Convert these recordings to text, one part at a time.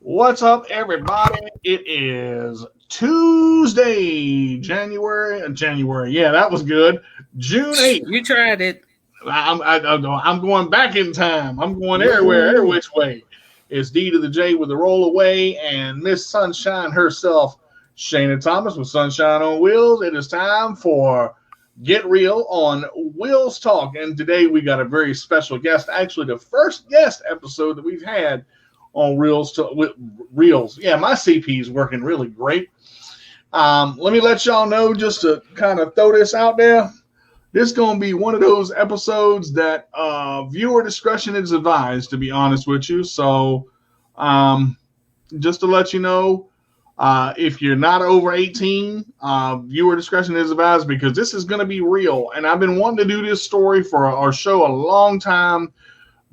What's up, everybody? It is Tuesday, January. Yeah, that was good. June 8th. You tried it. I'm going back in time. I'm going everywhere, every Ooh. which way. It's D to the J with the roll away and Miss Sunshine herself, Shayna Thomas with Sunshine on Wheels. It is time for Get Real on Wheels Talk. And today we got a very special guest, actually the first guest episode that we've had on Reels. Yeah, my CP is working really great. Let me let y'all know, just to kind of throw this out there. This is going to be one of those episodes that viewer discretion is advised, to be honest with you. So just to let you know, if you're not over 18, viewer discretion is advised, because this is going to be real. And I've been wanting to do this story for our show a long time,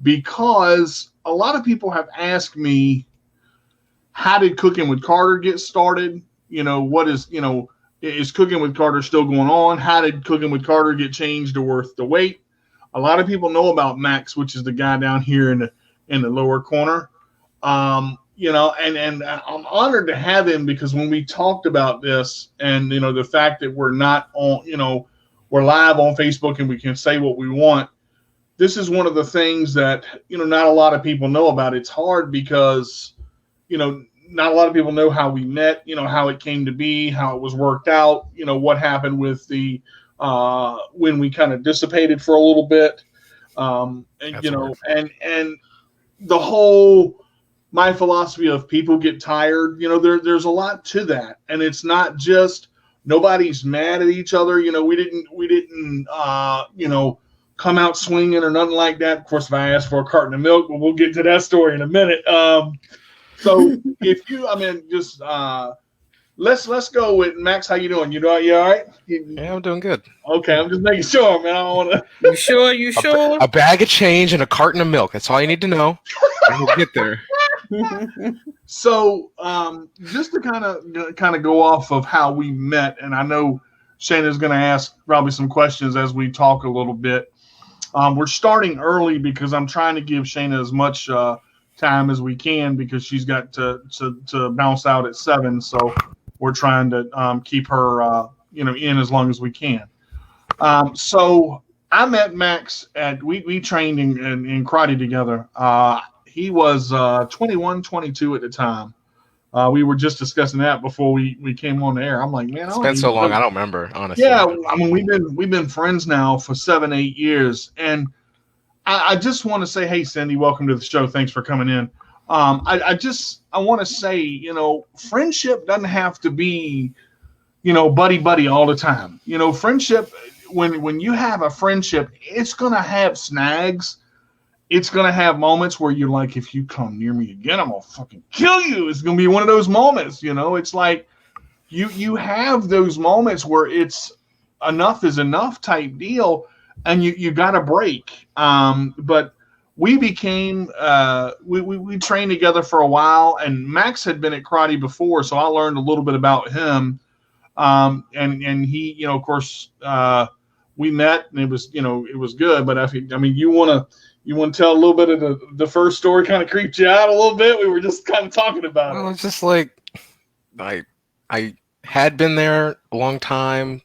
because a lot of people have asked me, how did Cooking with Carter get started? Is Cooking with Carter still going on? How did Cooking with Carter get changed to Worth the Wait? A lot of people know about Max, which is the guy down here in the lower corner. And I'm honored to have him, because when we talked about this, and the fact that we're not on, we're live on Facebook and we can say what we want. This is one of the things that not a lot of people know about. It's hard because not a lot of people know how we met, how it came to be, how it was worked out, what happened with the when we kind of dissipated for a little bit. And the whole, my philosophy of people get tired, there's a lot to that. And it's not just nobody's mad at each other. We didn't come out swinging or nothing like that. Of course, if I asked for a carton of milk, but we'll get to that story in a minute. So if you, let's go with Max. How you doing? You all right? Yeah, I'm doing good. Okay, I'm just making sure, man. I don't want to. You sure? You sure? A bag of change and a carton of milk. That's all you need to know. And we'll get there. So, just to kind of go off of how we met, and I know Shayna's going to ask probably some questions as we talk a little bit. We're starting early because I'm trying to give Shayna as much time as we can, because she's got to bounce out at 7. So we're trying to keep her in as long as we can. So I met Max we trained in karate together. He was 21, 22 at the time. We were just discussing that before we came on the air. I'm like, man, it's been so long, I don't remember, honestly. Yeah, I mean, we've been friends now for 7-8 years, and I just want to say, hey, Cindy, welcome to the show. Thanks for coming in. I want to say, friendship doesn't have to be, buddy all the time. Friendship, when you have a friendship, it's gonna have snags. It's going to have moments where you're like, if you come near me again, I'm going to fucking kill you. It's going to be one of those moments, It's like you have those moments where it's enough is enough type deal, and you got to break. But we became, we trained together for a while, and Max had been at karate before, so I learned a little bit about him. And he, of course, we met, and it was good. But you want to tell a little bit of the first story? Kind of creeped you out a little bit. We were just kind of talking about it. It's just like I had been there a long time.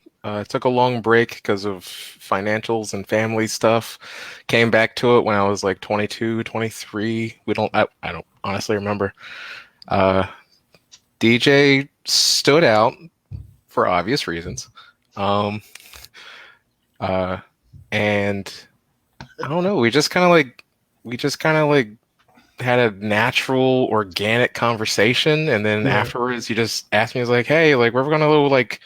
Took a long break because of financials and family stuff. Came back to it when I was like 22, 23. I don't honestly remember. DJ stood out for obvious reasons. And I don't know. We just kind of like had a natural, organic conversation, and then afterwards, he just asked me, he's like, "Hey, like, we're gonna go like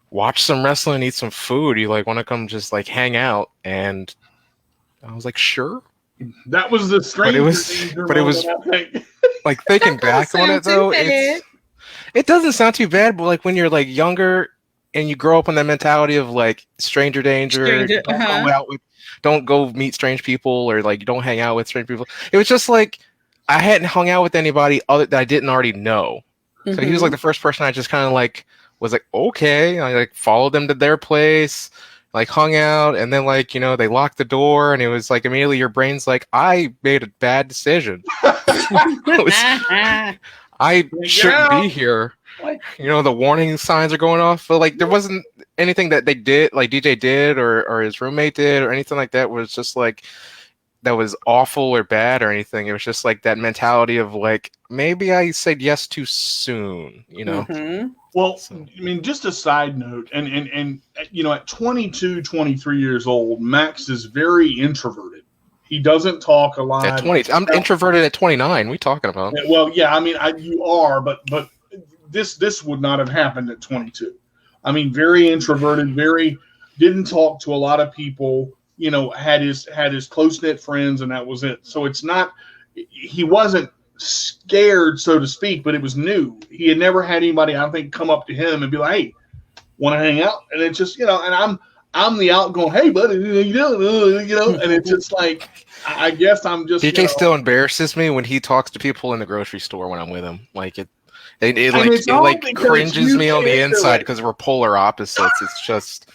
watch some wrestling, eat some food. You like want to come just like hang out?" And I was like, "Sure." That was the strange. But it was like thinking back on it though, it doesn't sound too bad. But like when you're like younger and you grow up in that mentality of like stranger danger, don't go meet strange people, or like don't hang out with strange people. It was just like I hadn't hung out with anybody other that I didn't already know. So he was like the first person I just kind of like was like, okay. I like followed them to their place. like hung out, and then like they locked the door, and it was like immediately your brain's like, I made a bad decision. I shouldn't be here. The warning signs are going off, but like there wasn't anything that they did, like DJ did or his roommate did or anything like that was just like that was awful or bad or anything. It was just like that mentality of like, maybe I said yes too soon, Mm-hmm. Well, I mean, just a side note, and at 22, 23 years old, Max is very introverted. He doesn't talk a lot. At 20, I'm introverted at 29. We talking about? Well, yeah, I mean, you are, but this would not have happened at 22. I mean, very introverted, didn't talk to a lot of people. Had his close knit friends, and that was it. So it's not, he wasn't scared, so to speak, but it was new. He had never had anybody, I think, come up to him and be like, "Hey, want to hang out?" And it's just, and I'm the outgoing, "Hey, buddy, and it's just like, I guess I'm just. DJ still embarrasses me when he talks to people in the grocery store when I'm with him. Like it cringes me on the inside because we're polar opposites. It's just.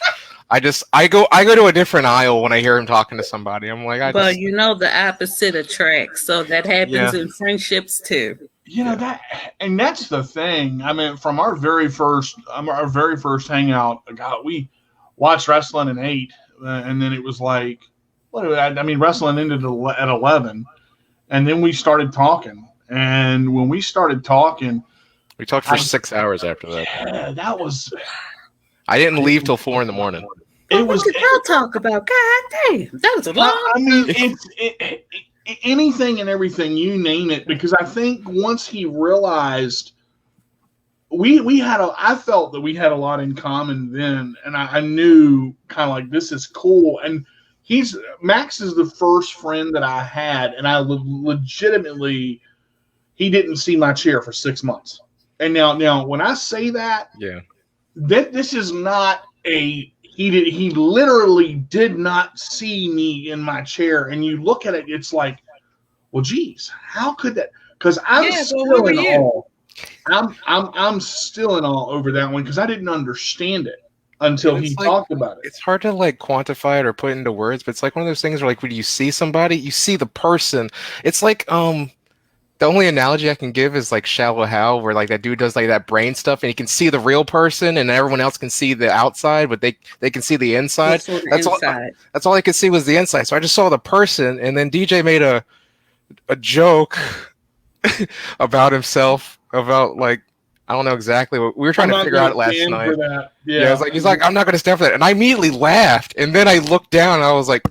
I go to a different aisle when I hear him talking to somebody. I'm like, the opposite attracts, so that happens in friendships too. That's the thing. I mean, from our very first hangout, God, we watched wrestling at 8, and then it was like, wrestling ended at 11, and then we started talking. And when we started talking, we talked for 6 hours after that. Yeah, that was. I didn't leave till 4 a.m. It was. What did y'all talk about? God damn, that was a long. I mean, it's anything and everything, you name it. Because I think once he realized, I felt that we had a lot in common then, and I knew kind of like this is cool. And Max is the first friend that I had, and I legitimately, he didn't see my chair for 6 months. And now when I say that, this is not he literally did not see me in my chair. And you look at it, it's like, well, geez, how could that? Because I'm still in awe. I'm still in awe over that one because I didn't understand it until he talked about it. It's hard to like quantify it or put into words, but it's like one of those things where like when you see somebody, you see the person. It's like the only analogy I can give is like Shallow Hal, where like that dude does like that brain stuff, and he can see the real person, and everyone else can see the outside, but they can see the inside. That's all I could see was the inside. So I just saw the person, and then DJ made a joke about himself, about like I don't know exactly what we were trying to figure out last night. Yeah, he's like I'm not going to stand for that, and I immediately laughed, and then I looked down, and I was like.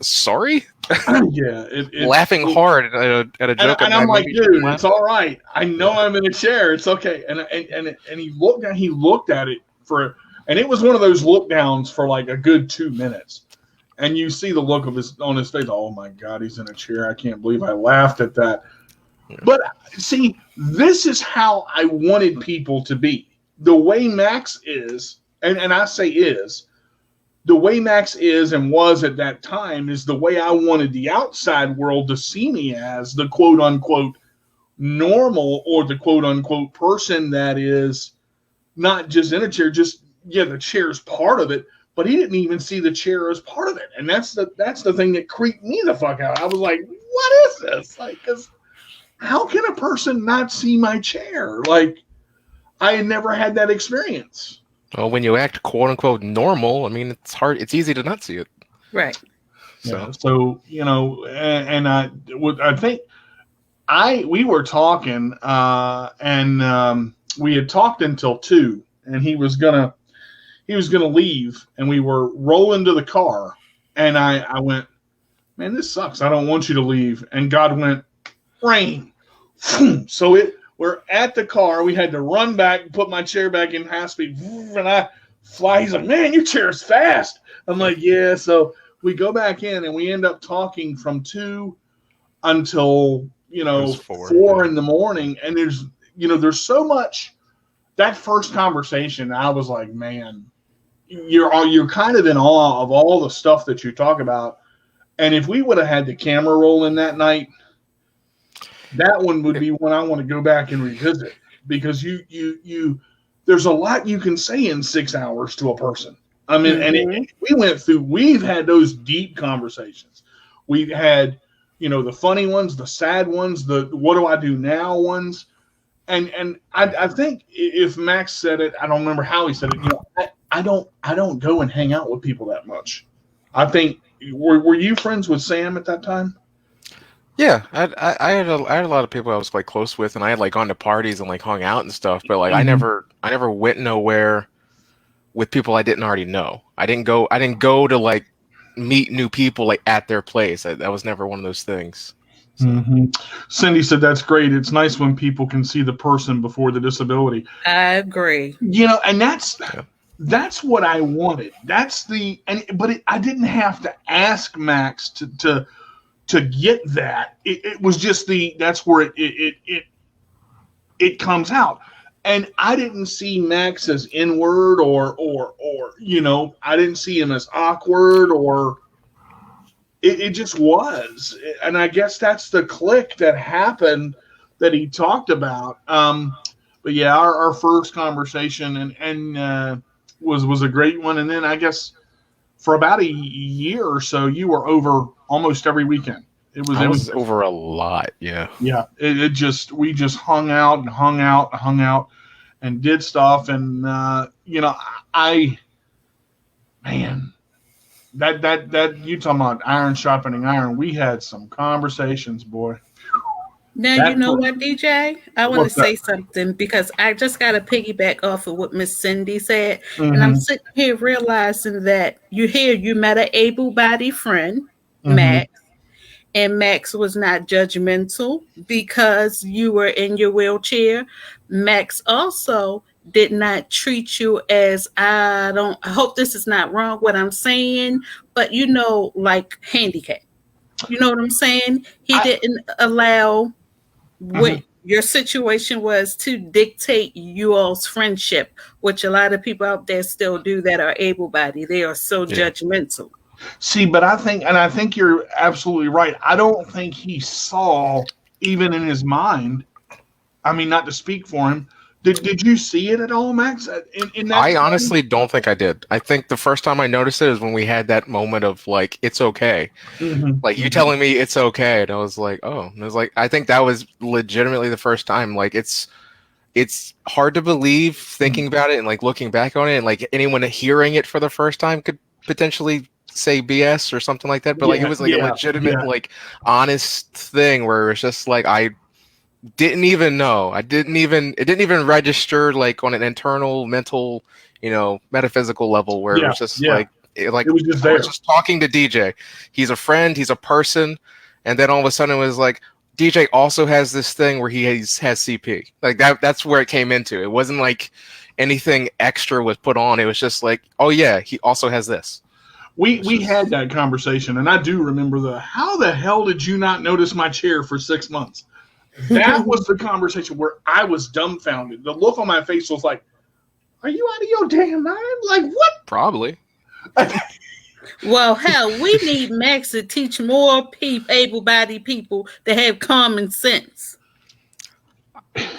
Sorry? Laughing hard at a joke. And I'm like, dude, it's all right. I know I'm in a chair. It's okay. And he looked down. He looked at it and it was one of those look downs for like a good 2 minutes. And you see the look on his face. Oh my God, he's in a chair. I can't believe I laughed at that. Yeah. But see, this is how I wanted people to be. The way Max is, and I say is, the way Max is and was at that time is the way I wanted the outside world to see me as, the quote-unquote normal or the quote-unquote person that is not just in a chair, the chair's part of it, but he didn't even see the chair as part of it. And that's the thing that creeped me the fuck out. I was like, what is this? Like, 'cause how can a person not see my chair? Like, I had never had that experience. Well, when you act quote unquote normal, I mean, it's hard. It's easy to not see it. Right. So and I think we were talking, and we had talked until 2, and he was gonna leave, and we were rolling to the car, and I went, man, this sucks. I don't want you to leave. And God went, rain. So we're at the car. We had to run back and put my chair back in high speed. And I fly. He's like, man, your chair's fast. I'm like, yeah. So we go back in and we end up talking from 2 until, 4 in the morning. And there's so much. That first conversation, I was like, man, you're kind of in awe of all the stuff that you talk about. And if we would have had the camera rolling that night, that one would be one I want to go back and revisit, because you there's a lot you can say in 6 hours to a person. I mean, and we've had those deep conversations. We've had, the funny ones, the sad ones, the what do I do now ones. And I think if Max said it, I don't remember how he said it, I don't go and hang out with people that much. I think, were you friends with Sam at that time? Yeah, I had a lot of people I was like close with, and I had like gone to parties and like hung out and stuff. But like I never went nowhere with people I didn't already know. I didn't go to like meet new people like at their place. That was never one of those things. So. Cindy said that's great. It's nice when people can see the person before the disability. I agree. And that's what I wanted. I didn't have to ask Max to get that. It was just that's where it comes out. And I didn't see Max as inward or I didn't see him as awkward or it just was. And I guess that's the click that happened that he talked about. But yeah, our first conversation and was a great one. And then I guess for about a year or so, you were over almost every weekend. It was over a lot. Yeah. Yeah. We just hung out and did stuff. And, that you talking about iron sharpening iron. We had some conversations, boy. Now, you know what, DJ? I want to say something because I just got to piggyback off of what Miss Cindy said. And I'm sitting here realizing that you met an able-bodied friend, Max, and Max was not judgmental because you were in your wheelchair. Max also did not treat you as, I hope this is not wrong what I'm saying, but like handicap. You know what I'm saying? He didn't allow what your situation was to dictate you all's friendship, which a lot of people out there still do that are able-bodied. They are so judgmental. See, but I think you're absolutely right. I don't think he saw, even in his mind, I mean, not to speak for him, did you see it at all, Max? I honestly don't think I did. I think the first time I noticed it is when we had that moment of like, it's okay. Like you telling me it's okay. And I was like, oh, and I was like, I think that was legitimately the first time. Like it's hard to believe thinking about it and like looking back on it, and like anyone hearing it for the first time could potentially say BS or something like that. But like it was like a legitimate, like honest thing where it's just like I didn't even know. It didn't even register like on an internal mental, metaphysical level where it was just like it was just there. I was just talking to DJ. He's a friend, he's a person, and then all of a sudden it was like DJ also has this thing where he has CP. Like that's where it came into. It wasn't like anything extra was put on. It was just like, oh yeah, he also has this. We had that conversation, and I do remember how the hell did you not notice my chair for 6 months? That was the conversation where I was dumbfounded. The look on my face was like, are you out of your damn mind? Like, what? Probably. Well, hell, we need Max to teach more able-bodied people to have common sense.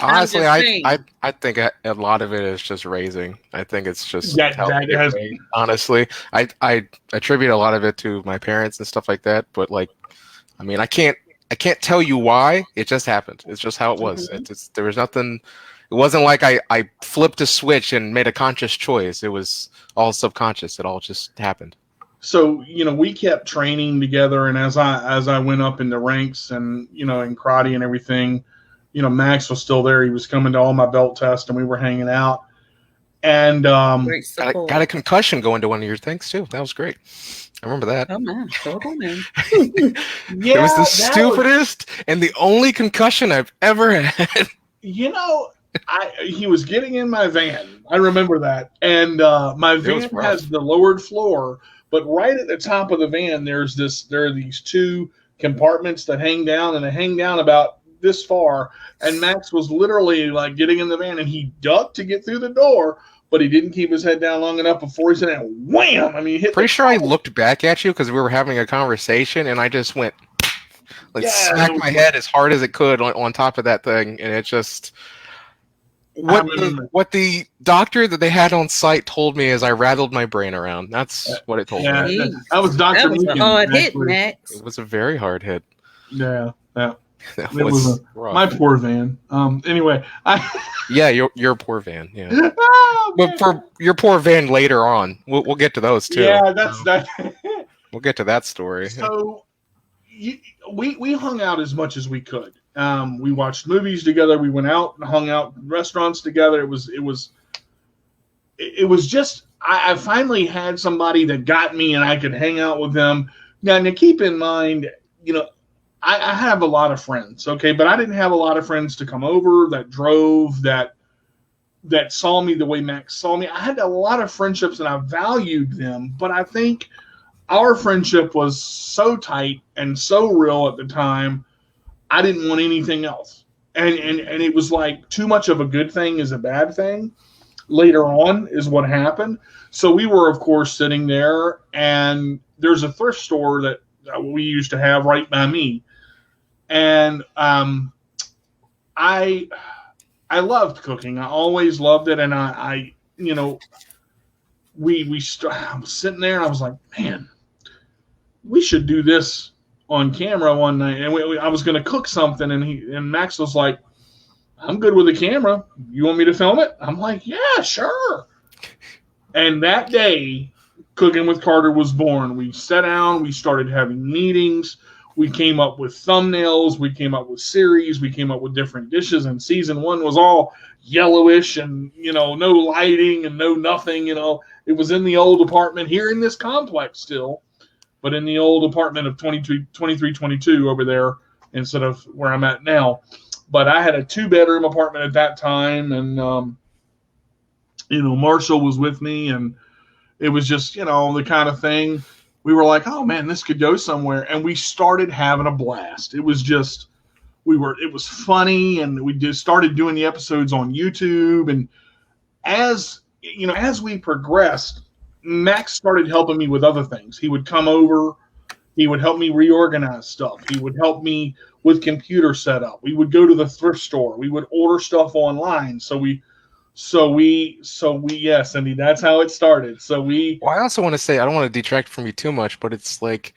Honestly, I think a lot of it is just raising. I think it's just honestly, I attribute a lot of it to my parents and stuff like that. But like, I mean, I can't tell you why. It just happened. It's just how it was. There was nothing. It wasn't like I flipped a switch and made a conscious choice. It was all subconscious. It all just happened. So, we kept training together, and as I went up in the ranks and, in karate and everything, Max was still there. He was coming to all my belt tests, and we were hanging out. And got a concussion going to one of your things too. That was great. I remember that. Oh man, it was the stupidest and the only concussion I've ever had. He was getting in my van. I remember that, and my van has the lowered floor, but right at the top of the van, there are these two compartments that hang down, and they hang down about this far, and Max was literally like getting in the van, and he ducked to get through the door, but he didn't keep his head down long enough before he said, and wham! I mean, he hit. Pretty sure I looked back at you because we were having a conversation, and I just went smacked my head as hard as it could on top of that thing, and it just What the doctor that they had on site told me as I rattled my brain around. That's what it told me. That was Dr. That was a hard hit, Max. It was a very hard hit. Yeah. It was my poor van. Anyway, yeah, your poor van. Yeah, but for your poor van later on, we'll get to those too. Yeah, that's that. We'll get to that story. So, we hung out as much as we could. We watched movies together. We went out and hung out in restaurants together. It was just I finally had somebody that got me, and I could hang out with them. Now keep in mind, I have a lot of friends, okay, but I didn't have a lot of friends to come over that drove, that saw me the way Max saw me. I had a lot of friendships and I valued them, but I think our friendship was so tight and so real at the time, I didn't want anything else. And it was like too much of a good thing is a bad thing. Later on is what happened. So we were, of course, sitting there, and there's a thrift store that we used to have right by me. And I loved cooking. I always loved it. And I was sitting there and I was like, man, we should do this on camera one night. And I was going to cook something, and Max was like, I'm good with the camera. You want me to film it? I'm like, yeah, sure. And that day, Cooking with Carter was born. We sat down, we started having meetings. We came up with thumbnails. We came up with series. We came up with different dishes. And season 1 was all yellowish and, no lighting and no nothing. It was in the old apartment here in this complex still, but in the old apartment of 2322 over there instead of where I'm at now. But I had a 2-bedroom apartment at that time. And, Marshall was with me, and it was just, the kind of thing. We were like, oh man, this could go somewhere. And we started having a blast. It was just, it was funny. And we just started doing the episodes on YouTube. And as we progressed, Max started helping me with other things. He would come over, he would help me reorganize stuff. He would help me with computer setup. We would go to the thrift store. We would order stuff online. So yeah, Cindy, that's how it started. Well, I also want to say, I don't want to detract from you too much, but it's like,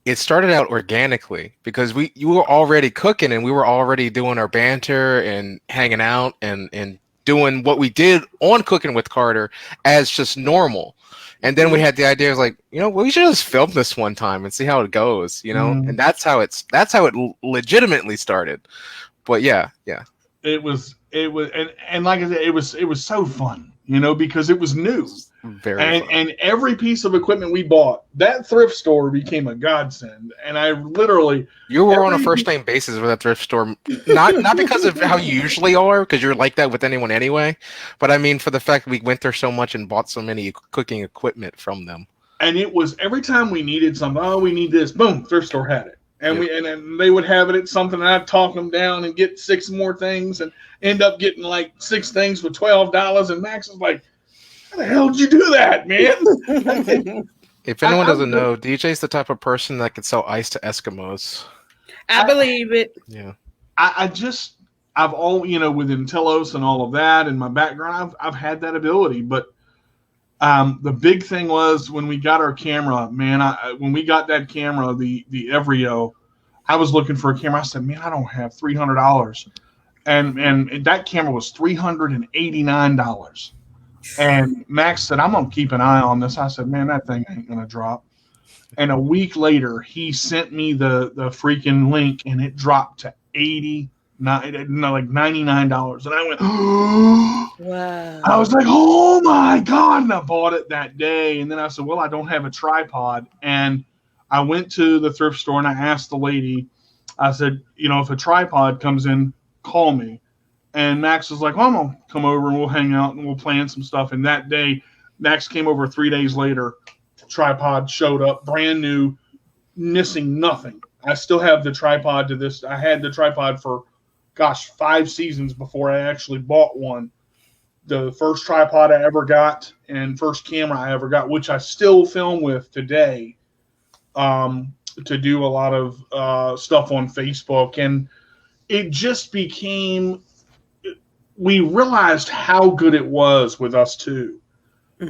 it started out organically because you were already cooking and we were already doing our banter and hanging out and doing what we did on Cooking with Carter as just normal. And then we had the idea of like, we should just film this one time and see how it goes, and that's how it legitimately started. But yeah. It was, and like I said, it was so fun, because it was new. Very fun. And every piece of equipment we bought, that thrift store became a godsend. And I literally, you were on a first name basis with that thrift store, not because of how you usually are, because you're like that with anyone anyway. But I mean, for the fact that we went there so much and bought so many cooking equipment from them. And it was every time we needed something, oh, we need this, boom, thrift store had it. And and they would have it at something, and I'd talk them down and get 6 more things and end up getting like 6 things for $12. And Max was like, how the hell did you do that, man? If anyone doesn't know, DJ's the type of person that could sell ice to Eskimos. I believe it. Yeah. I've all, with Intellos and all of that and my background, I've had that ability. But the big thing was when we got our camera, man, when we got that camera, the Evrio, I was looking for a camera. I said, man, I don't have $300. And that camera was $389. And Max said, I'm going to keep an eye on this. I said, man, that thing ain't going to drop. And a week later, he sent me the freaking link, and it dropped to $99. And I went, wow. I was like, oh my God. And I bought it that day. And then I said, well, I don't have a tripod. And I went to the thrift store and I asked the lady, I said, if a tripod comes in, call me. And Max was like, well, I'm going to come over and we'll hang out and we'll plan some stuff. And that day, Max came over 3 days later. Tripod showed up, brand new, missing nothing. I still have the tripod to this. I had the tripod for, 5 seasons before I actually bought one. The first tripod I ever got and first camera I ever got, which I still film with today, to do a lot of stuff on Facebook. And it just became we realized how good it was with us two.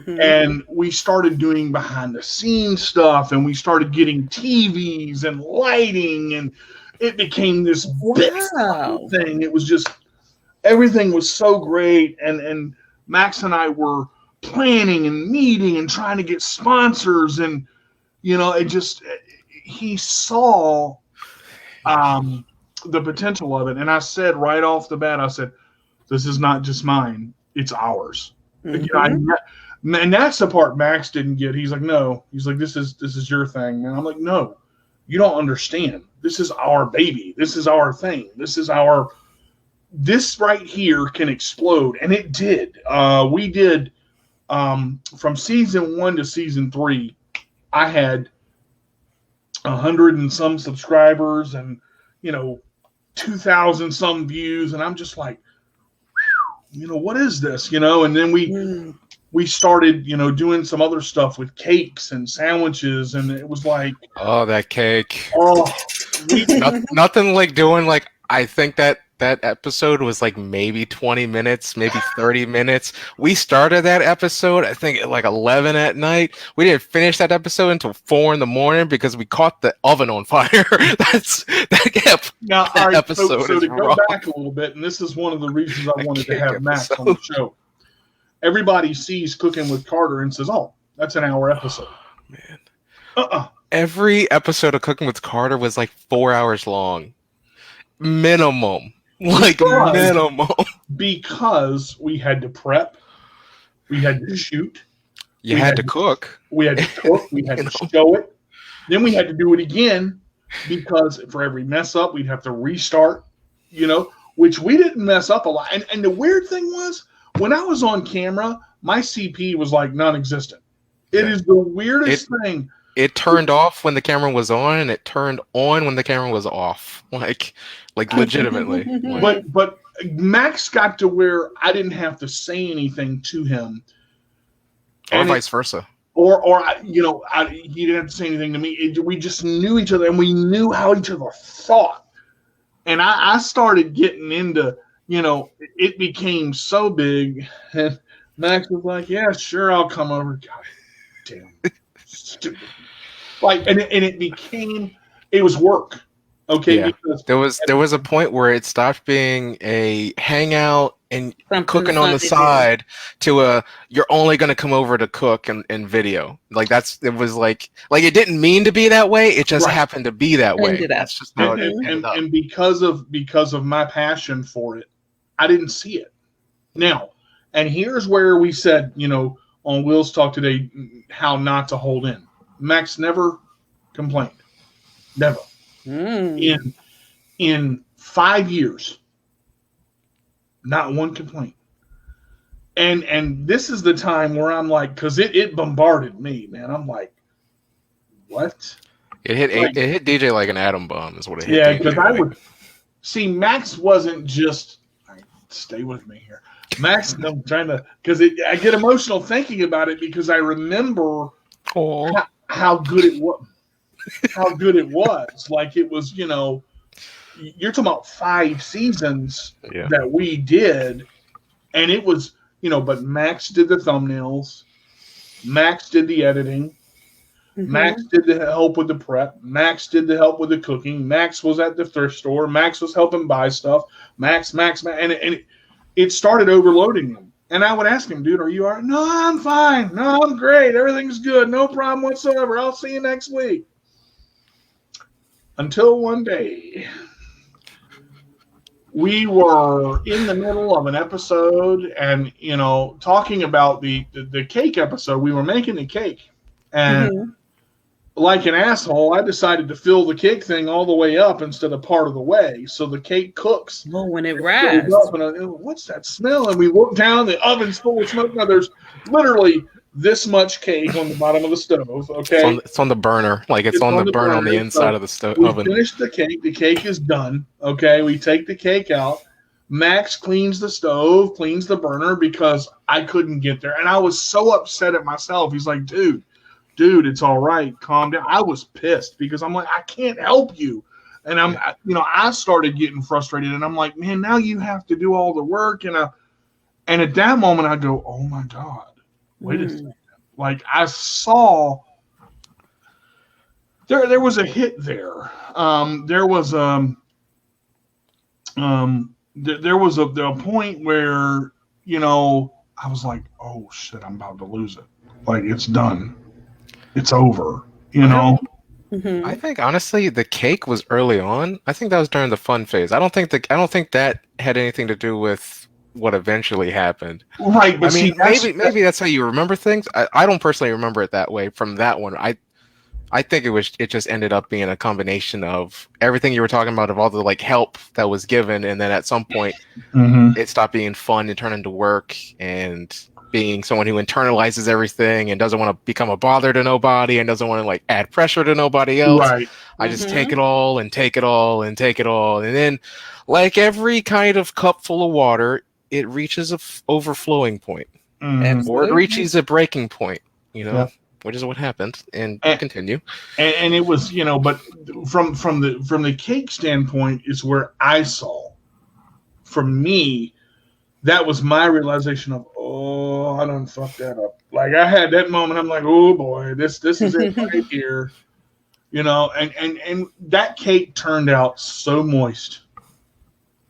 And we started doing behind the scenes stuff, and we started getting TVs and lighting, and it became this big thing. It was just, everything was so great. And Max and I were planning and meeting and trying to get sponsors, and he saw the potential of it. And I said right off the bat, I said, this is not just mine, it's ours. And that's the part Max didn't get. He's like, no. He's like, this is your thing. And I'm like, no, you don't understand. This is our baby. This is our thing. This right here can explode. And it did. We did, from season 1 to season 3, I had 100 and some subscribers and, 2,000 some views. And I'm just like, what is this? And then we started, doing some other stuff with cakes and sandwiches, and it was like, oh, that cake. Oh, nothing like doing like, I think that episode was like maybe 20 minutes, maybe 30 minutes. We started that episode, I think at like 11 at night. We didn't finish that episode until 4 in the morning because we caught the oven on fire. That episode. So to go back a little bit, and this is one of the reasons I wanted to have Max on the show. Everybody sees Cooking with Carter and says, oh, that's an hour episode. Oh, man. Every episode of Cooking with Carter was like 4 hours long. Minimum. Minimum. Because we had to prep. We had to shoot. You had to cook. We had to cook. We had to show it. Then we had to do it again because for every mess up, we'd have to restart, which we didn't mess up a lot. And the weird thing was, when I was on camera, my CP was like non-existent. It is the weirdest thing. It turned off when the camera was on, and it turned on when the camera was off. Like legitimately. But Max got to where I didn't have to say anything to him, or vice versa. Or he didn't have to say anything to me. We just knew each other, and we knew how each other thought. And I started getting into. It became so big, and Max was like, "Yeah, sure, I'll come over." God damn, stupid. It was work. Okay, yeah. There was a point where it stopped being a hangout and cooking on the side to you're only going to come over to cook and video. It was like it didn't mean to be that way. It just happened to be that way. That's just how it ended up. And because of my passion for it, I didn't see it. Now, and here's where we said, on wheelz Talk today, how not to hold in. Max never complained. Never. In 5 years, not one complaint. And this is the time where I'm like, because it bombarded me, man. I'm like, what? It hit DJ like an atom bomb, is what it hit. Yeah, because I would see Max wasn't just. Stay with me here, Max. I'm trying to, because I get emotional thinking about it because I remember how good it was. How good it was. Like it was, you're talking about 5 seasons that we did, and it was, but Max did the thumbnails, Max did the editing, Max did the help with the prep, Max did the help with the cooking, Max was at the thrift store, Max was helping buy stuff, Max, and it started overloading him. And I would ask him, dude, are you all right? No, I'm fine. No, I'm great. Everything's good. No problem whatsoever. I'll see you next week. Until one day, we were in the middle of an episode and, talking about the cake episode. We were making the cake. And like an asshole, I decided to fill the cake thing all the way up instead of part of the way. So the cake cooks. Well, when it rises. What's that smell? And we look down, the oven's full of smoke. Now there's literally this much cake on the bottom of the stove, okay? It's on the burner. It's on the burner on the inside of the stove. We finished the cake. The cake is done, okay? We take the cake out. Max cleans the stove, cleans the burner because I couldn't get there. And I was so upset at myself. He's like, dude, it's all right. Calm down. I was pissed because I'm like, I can't help you. And I started getting frustrated, and I'm like, man, now you have to do all the work, and at that moment I go, oh my God, wait a second. Like I saw there was a hit there. There was a point where, I was like, oh shit, I'm about to lose it. Like it's done. It's over, Mm-hmm. I think honestly the cake was early on. I think that was during the fun phase. I don't think that had anything to do with what eventually happened. Right, but maybe that's how you remember things. I don't personally remember it that way from that one. I think it just ended up being a combination of everything you were talking about, of all the like help that was given, and then at some point it stopped being fun and turned into work, and being someone who internalizes everything and doesn't want to become a bother to nobody and doesn't want to like add pressure to nobody else. Right. I just take it all and take it all and take it all. And then like every kind of cup full of water, it reaches a overflowing point. Or it reaches a breaking point, which is what happened. And continue. And it was, but from the cake standpoint is where I saw, for me, that was my realization of, oh, I done fucked that up. Like I had that moment. I'm like, oh boy, this is it right here, and that cake turned out so moist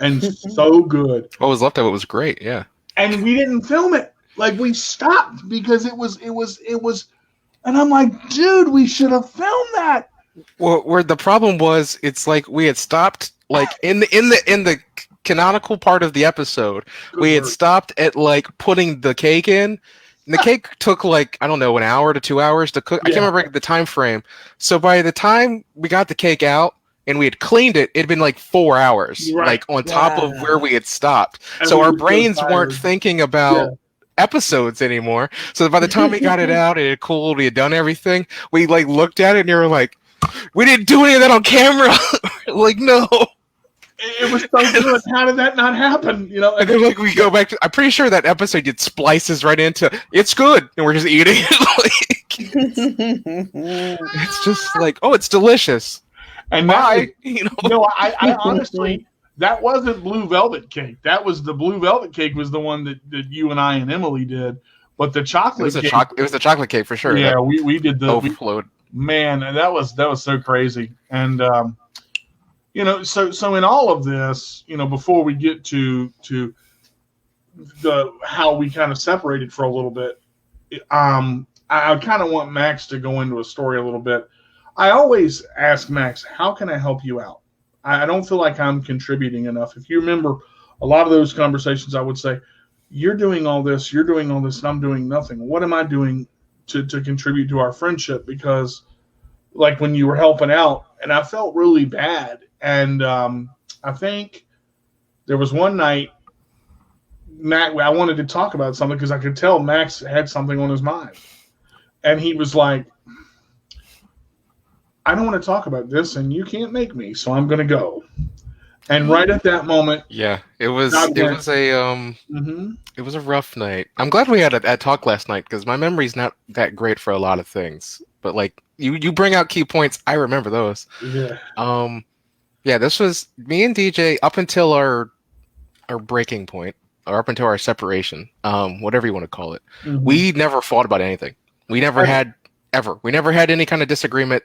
and so good. What was left of it was great. Yeah. And we didn't film it. Like we stopped because it was, and I'm like, dude, we should have filmed that. Well, where the problem was, it's like we had stopped like in the canonical part of the episode, we had stopped at like putting the cake in. And the cake took like, I don't know, an hour to 2 hours to cook. I can't remember the time frame. So by the time we got the cake out and we had cleaned it, it'd been like 4 hours, like on top of where we had stopped. And so our brains weren't thinking about episodes anymore. So by the time we got it out and it cooled, we had done everything, we like looked at it and you were like, we didn't do any of that on camera. Like, no. It was so good. How did that not happen? And then like we go back to, I'm pretty sure that episode it splices right into it's good, and we're just eating it. It's just like, oh, it's delicious. And I honestly, that wasn't blue velvet cake. That was the blue velvet cake was the one that you and I and Emily did. But the chocolate cake, it was the chocolate cake for sure. Yeah, we did the overflowed. Man, that was so crazy. And so in all of this, before we get to the how we kind of separated for a little bit, I kind of want Max to go into a story a little bit. I always ask Max, how can I help you out? I don't feel like I'm contributing enough. If you remember a lot of those conversations, I would say, you're doing all this, and I'm doing nothing. What am I doing to contribute to our friendship? Because like when you were helping out, and I felt really bad. And I think there was one night, Matt, I wanted to talk about something because I could tell Max had something on his mind. And he was like, I don't want to talk about this, and you can't make me, so I'm going to go. And right at that moment, it was a rough night. I'm glad we had a talk last night because my memory's not that great for a lot of things. But like you bring out key points, I remember those. Yeah. This was me and DJ up until our breaking point, or up until our separation, whatever you want to call it. Mm-hmm. We never fought about anything. We never had any kind of disagreement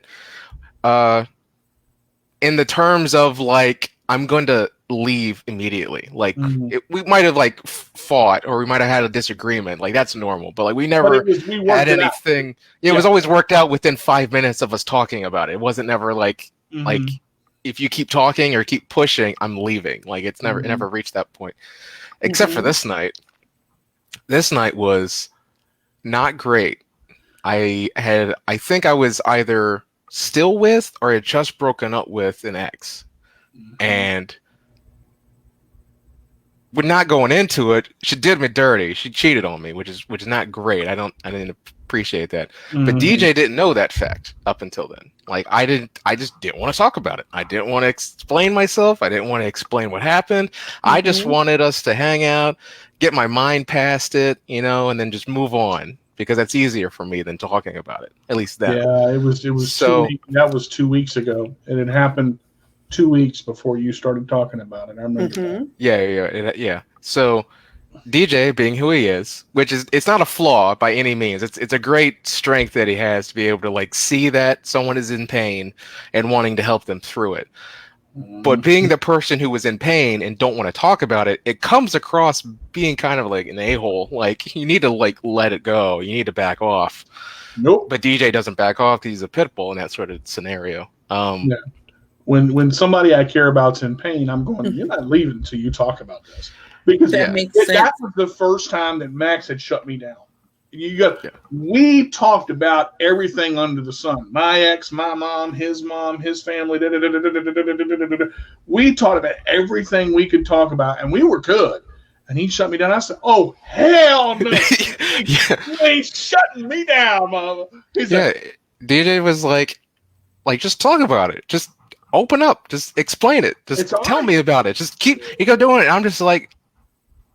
in the terms of like, I'm going to leave immediately. Like we might have like fought, or we might have had a disagreement. Like that's normal, but like we never had anything. It was always worked out within 5 minutes of us talking about it. It wasn't never like like if you keep talking or keep pushing, I'm leaving. Like it's never it never reached that point, except for this night. This night was not great. I think I was either still with or had just broken up with an ex. And we're not going into it. She did me dirty. She cheated on me, which is not great. I didn't appreciate that. But DJ didn't know that fact up until then. Like I just didn't want to talk about it. I didn't want to explain myself. I didn't want to explain what happened. I just wanted us to hang out, get my mind past it, and then just move on, because that's easier for me than talking about it. At least that. Yeah, it was so. That was 2 weeks ago, and it happened 2 weeks before you started talking about it. I remember that. Yeah. So DJ, being who he is, which is, it's not a flaw by any means. It's a great strength that he has to be able to like see that someone is in pain and wanting to help them through it. But being the person who was in pain and don't want to talk about it, it comes across being kind of like an a-hole. Like, you need to like let it go. You need to back off. Nope. But DJ doesn't back off. He's a pit bull in that sort of scenario. Yeah. When somebody I care about's in pain, I'm going, you're not leaving until you talk about this. Because that makes sense. That was the first time that Max had shut me down. We talked about everything under the sun. My ex, my mom, his family. We talked about everything we could talk about, and we were good. And he shut me down. I said, "Oh hell no! You ain't shutting me down, mama." DJ was like, just talk about it. Just open up. Just explain it. Just tell me about it. Just keep doing it. I'm just like,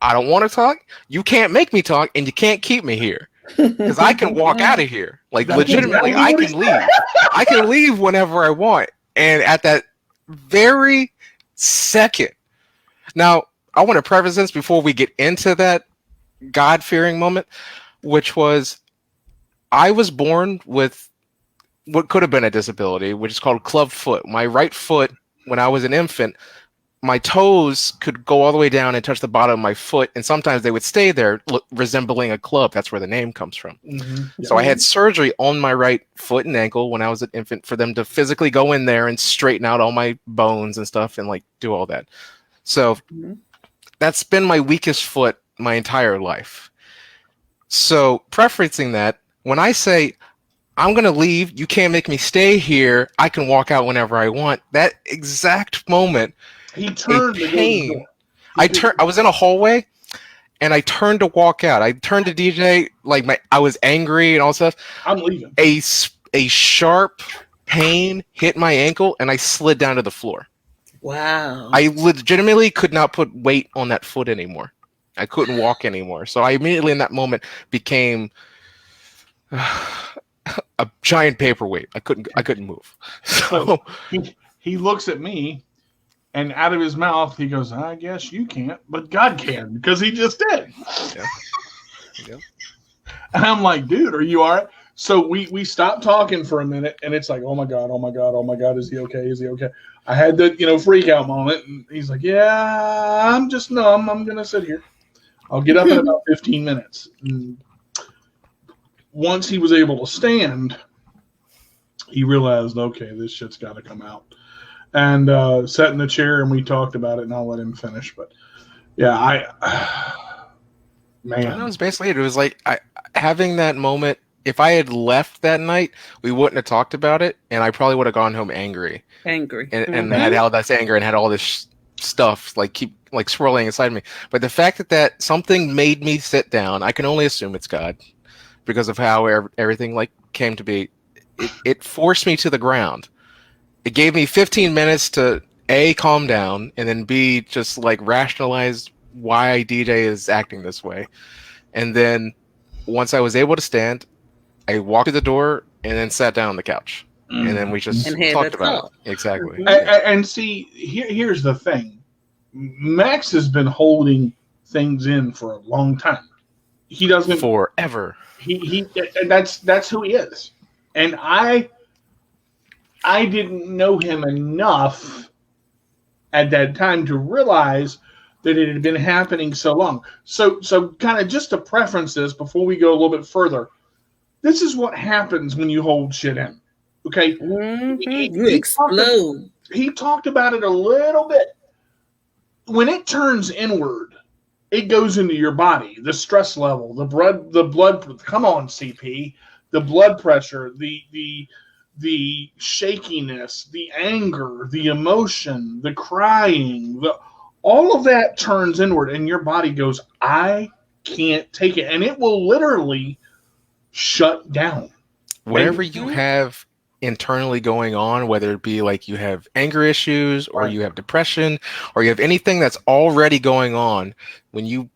I don't want to talk. You can't make me talk, and you can't keep me here because I can walk out of here. Like, legitimately, I can leave. I can leave whenever I want. And at that very second, now I want to preface this before we get into that God-fearing moment, which was, I was born with what could have been a disability, which is called club foot. My right foot, when I was an infant, my toes could go all the way down and touch the bottom of my foot, and sometimes they would stay there, resembling a club. That's where the name comes from. So I had surgery on my right foot and ankle when I was an infant for them to physically go in there and straighten out all my bones and stuff and like do all that. So that's been my weakest foot my entire life. So preferencing that, when I say, I'm going to leave, you can't make me stay here, I can walk out whenever I want, that exact moment, he turned to pain. I was in a hallway, and I turned to walk out. I turned to DJ, like I was angry and all stuff. I'm leaving. A sharp pain hit my ankle, and I slid down to the floor. Wow. I legitimately could not put weight on that foot anymore. I couldn't walk anymore. So I immediately in that moment became a giant paperweight. I couldn't move. So he looks at me, and out of his mouth he goes, "I guess you can't, but God can," because he just did. Yeah. And I'm like, dude, are you all right? So we stopped talking for a minute, and it's like, oh my god, is he okay? I had the freak out moment, and he's like, yeah, I'm just numb. I'm gonna sit here. I'll get up in about 15 minutes. And once he was able to stand, he realized, okay, this shit's got to come out. And sat in the chair, and we talked about it, and I'll let him finish. But yeah, man, that was basically it. It was like having that moment. If I had left that night, we wouldn't have talked about it, and I probably would have gone home angry, and had all this anger and had all this stuff keep swirling inside me. But the fact that something made me sit down, I can only assume it's God, because of how everything came to be. It forced me to the ground. It gave me 15 minutes to A, calm down, and then B, just rationalize why DJ is acting this way. And then once I was able to stand, I walked to the door and then sat down on the couch. And then we just talked about it. Exactly. And see, here's the thing. Max has been holding things in for a long time. He doesn't forever. He that's who he is. And I didn't know him enough at that time to realize that it had been happening so long. So kind of just to preference this before we go a little bit further, this is what happens when you hold shit in. Okay? You explode. He talked about it a little bit. When it turns inward, it goes into your body. The stress level, the blood. Come on, CP. The blood pressure, the shakiness, the anger, the emotion, the crying, all of that turns inward, and your body goes, I can't take it. And it will literally shut down. Whatever you have internally going on, whether it be you have anger issues or you have depression or you have anything that's already going on, when you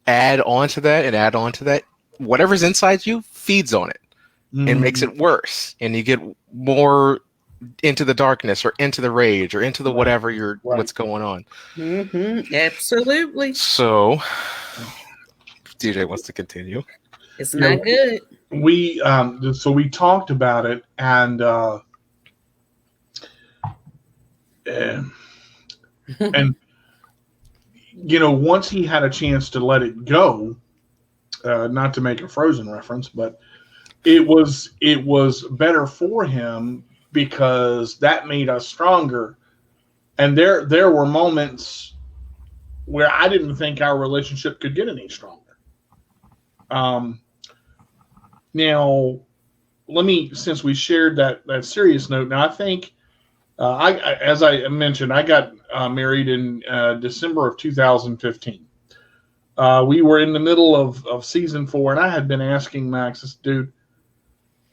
add on to that, whatever's inside you feeds on it. And makes it worse, and you get more into the darkness or into the rage or into the whatever what's going on. Absolutely. So DJ wants to continue. It's not good. We so we talked about it, and once he had a chance to let it go, not to make a Frozen reference, but it was better for him because that made us stronger. And there were moments where I didn't think our relationship could get any stronger. Now, since we shared that serious note, now I think, as I mentioned, I got married in December of 2015. We were in the middle of season 4, and I had been asking Max, dude,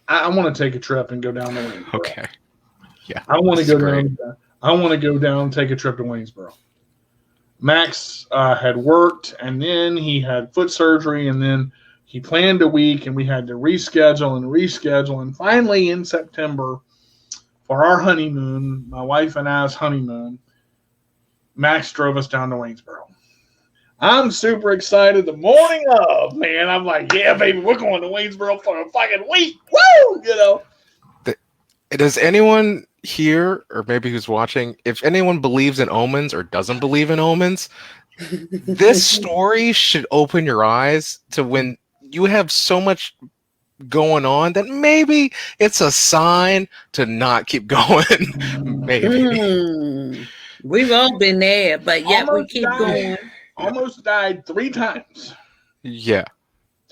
I want to take a trip and go down to Waynesboro. Okay. Yeah. I want to go down. I want to go down and take a trip to Waynesboro. Max had worked, and then he had foot surgery, and then he planned a week, and we had to reschedule. And finally, in September, for our honeymoon, my wife and I's honeymoon, Max drove us down to Waynesboro. I'm super excited the morning of, man. I'm like, yeah, baby, we're going to Waynesboro for a fucking week. Woo! Does anyone here, or maybe who's watching, if anyone believes in omens or doesn't believe in omens, this story should open your eyes to when you have so much going on that maybe it's a sign to not keep going. Maybe. We've all been there, but yet we keep going. Almost died 3 times. Yeah.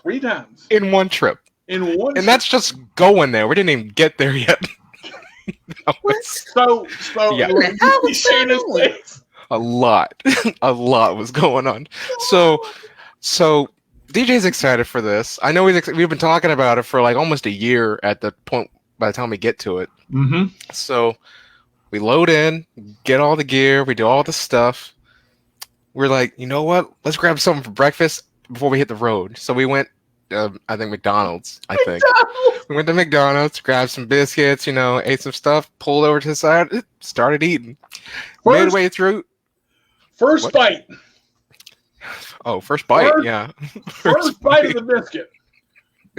3 times. In one trip. And that's just going there. We didn't even get there yet. So yeah. A lot was going on. So DJ's excited for this. I know we've been talking about it for like almost a year at the point by the time we get to it. Mm-hmm. So we load in, get all the gear, we do all the stuff. We're like, you know what? Let's grab something for breakfast before we hit the road. So we went, I think McDonald's. We went to McDonald's, grabbed some biscuits, ate some stuff, pulled over to the side, started eating. Midway through. First bite. Oh, first bite, yeah. First bite of the biscuit.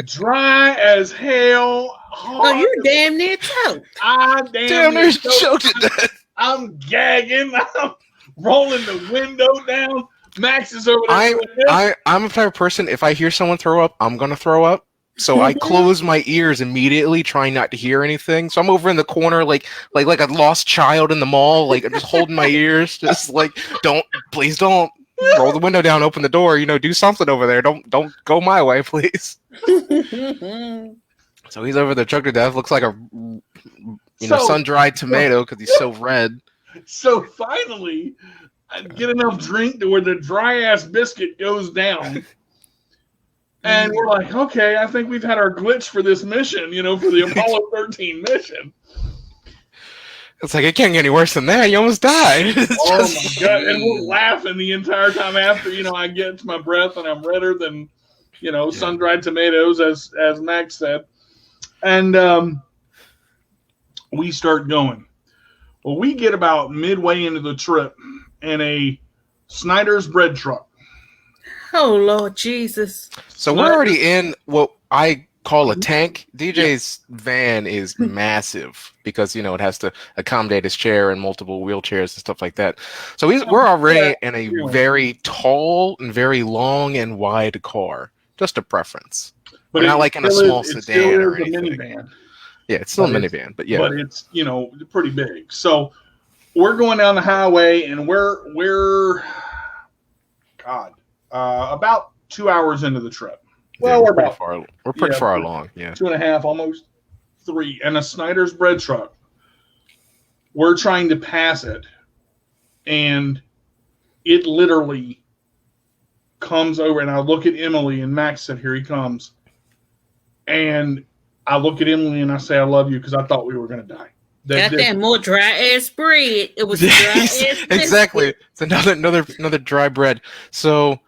Dry as hell. Oh, you damn near choked. I damn near choked to death. I'm gagging. I'm rolling the window down. Max is over there. I'm a type of person, if I hear someone throw up, I'm going to throw up. So I close my ears immediately, trying not to hear anything. So I'm over in the corner like a lost child in the mall, like I'm just holding my ears, just like, please don't. Roll the window down, open the door, do something over there. Don't go my way, please. So he's over there choked to death. Looks like a sun-dried tomato because he's so red. So finally, I get enough drink to where the dry-ass biscuit goes down. And we're like, okay, I think we've had our glitch for this mission, for the Apollo 13 mission. It's like, it can't get any worse than that. You almost died. Oh, my God. And we're laughing the entire time after, I get to my breath and I'm redder than, sun-dried tomatoes, as Max said. And we start going. Well, we get about midway into the trip in a Snyder's bread truck. Oh, Lord Jesus. So we're already in what I call a tank. DJ's van is massive because, it has to accommodate his chair and multiple wheelchairs and stuff like that. So we're already in a very tall and very long and wide car. Just a preference. But not like in a small sedan or anything. Minivan. Yeah, it's still a minivan, but yeah. But it's, pretty big. So we're going down the highway and we're about 2 hours into the trip. Well, we're pretty far along. Yeah. 2.5, almost 3. And a Snyder's bread truck. We're trying to pass it. And it literally comes over. And I look at Emily, and Max said, here he comes. And I look at Emily and I say, I love you, because I thought we were going to die. That more dry ass bread. It was dry ass exactly. It's another dry bread. So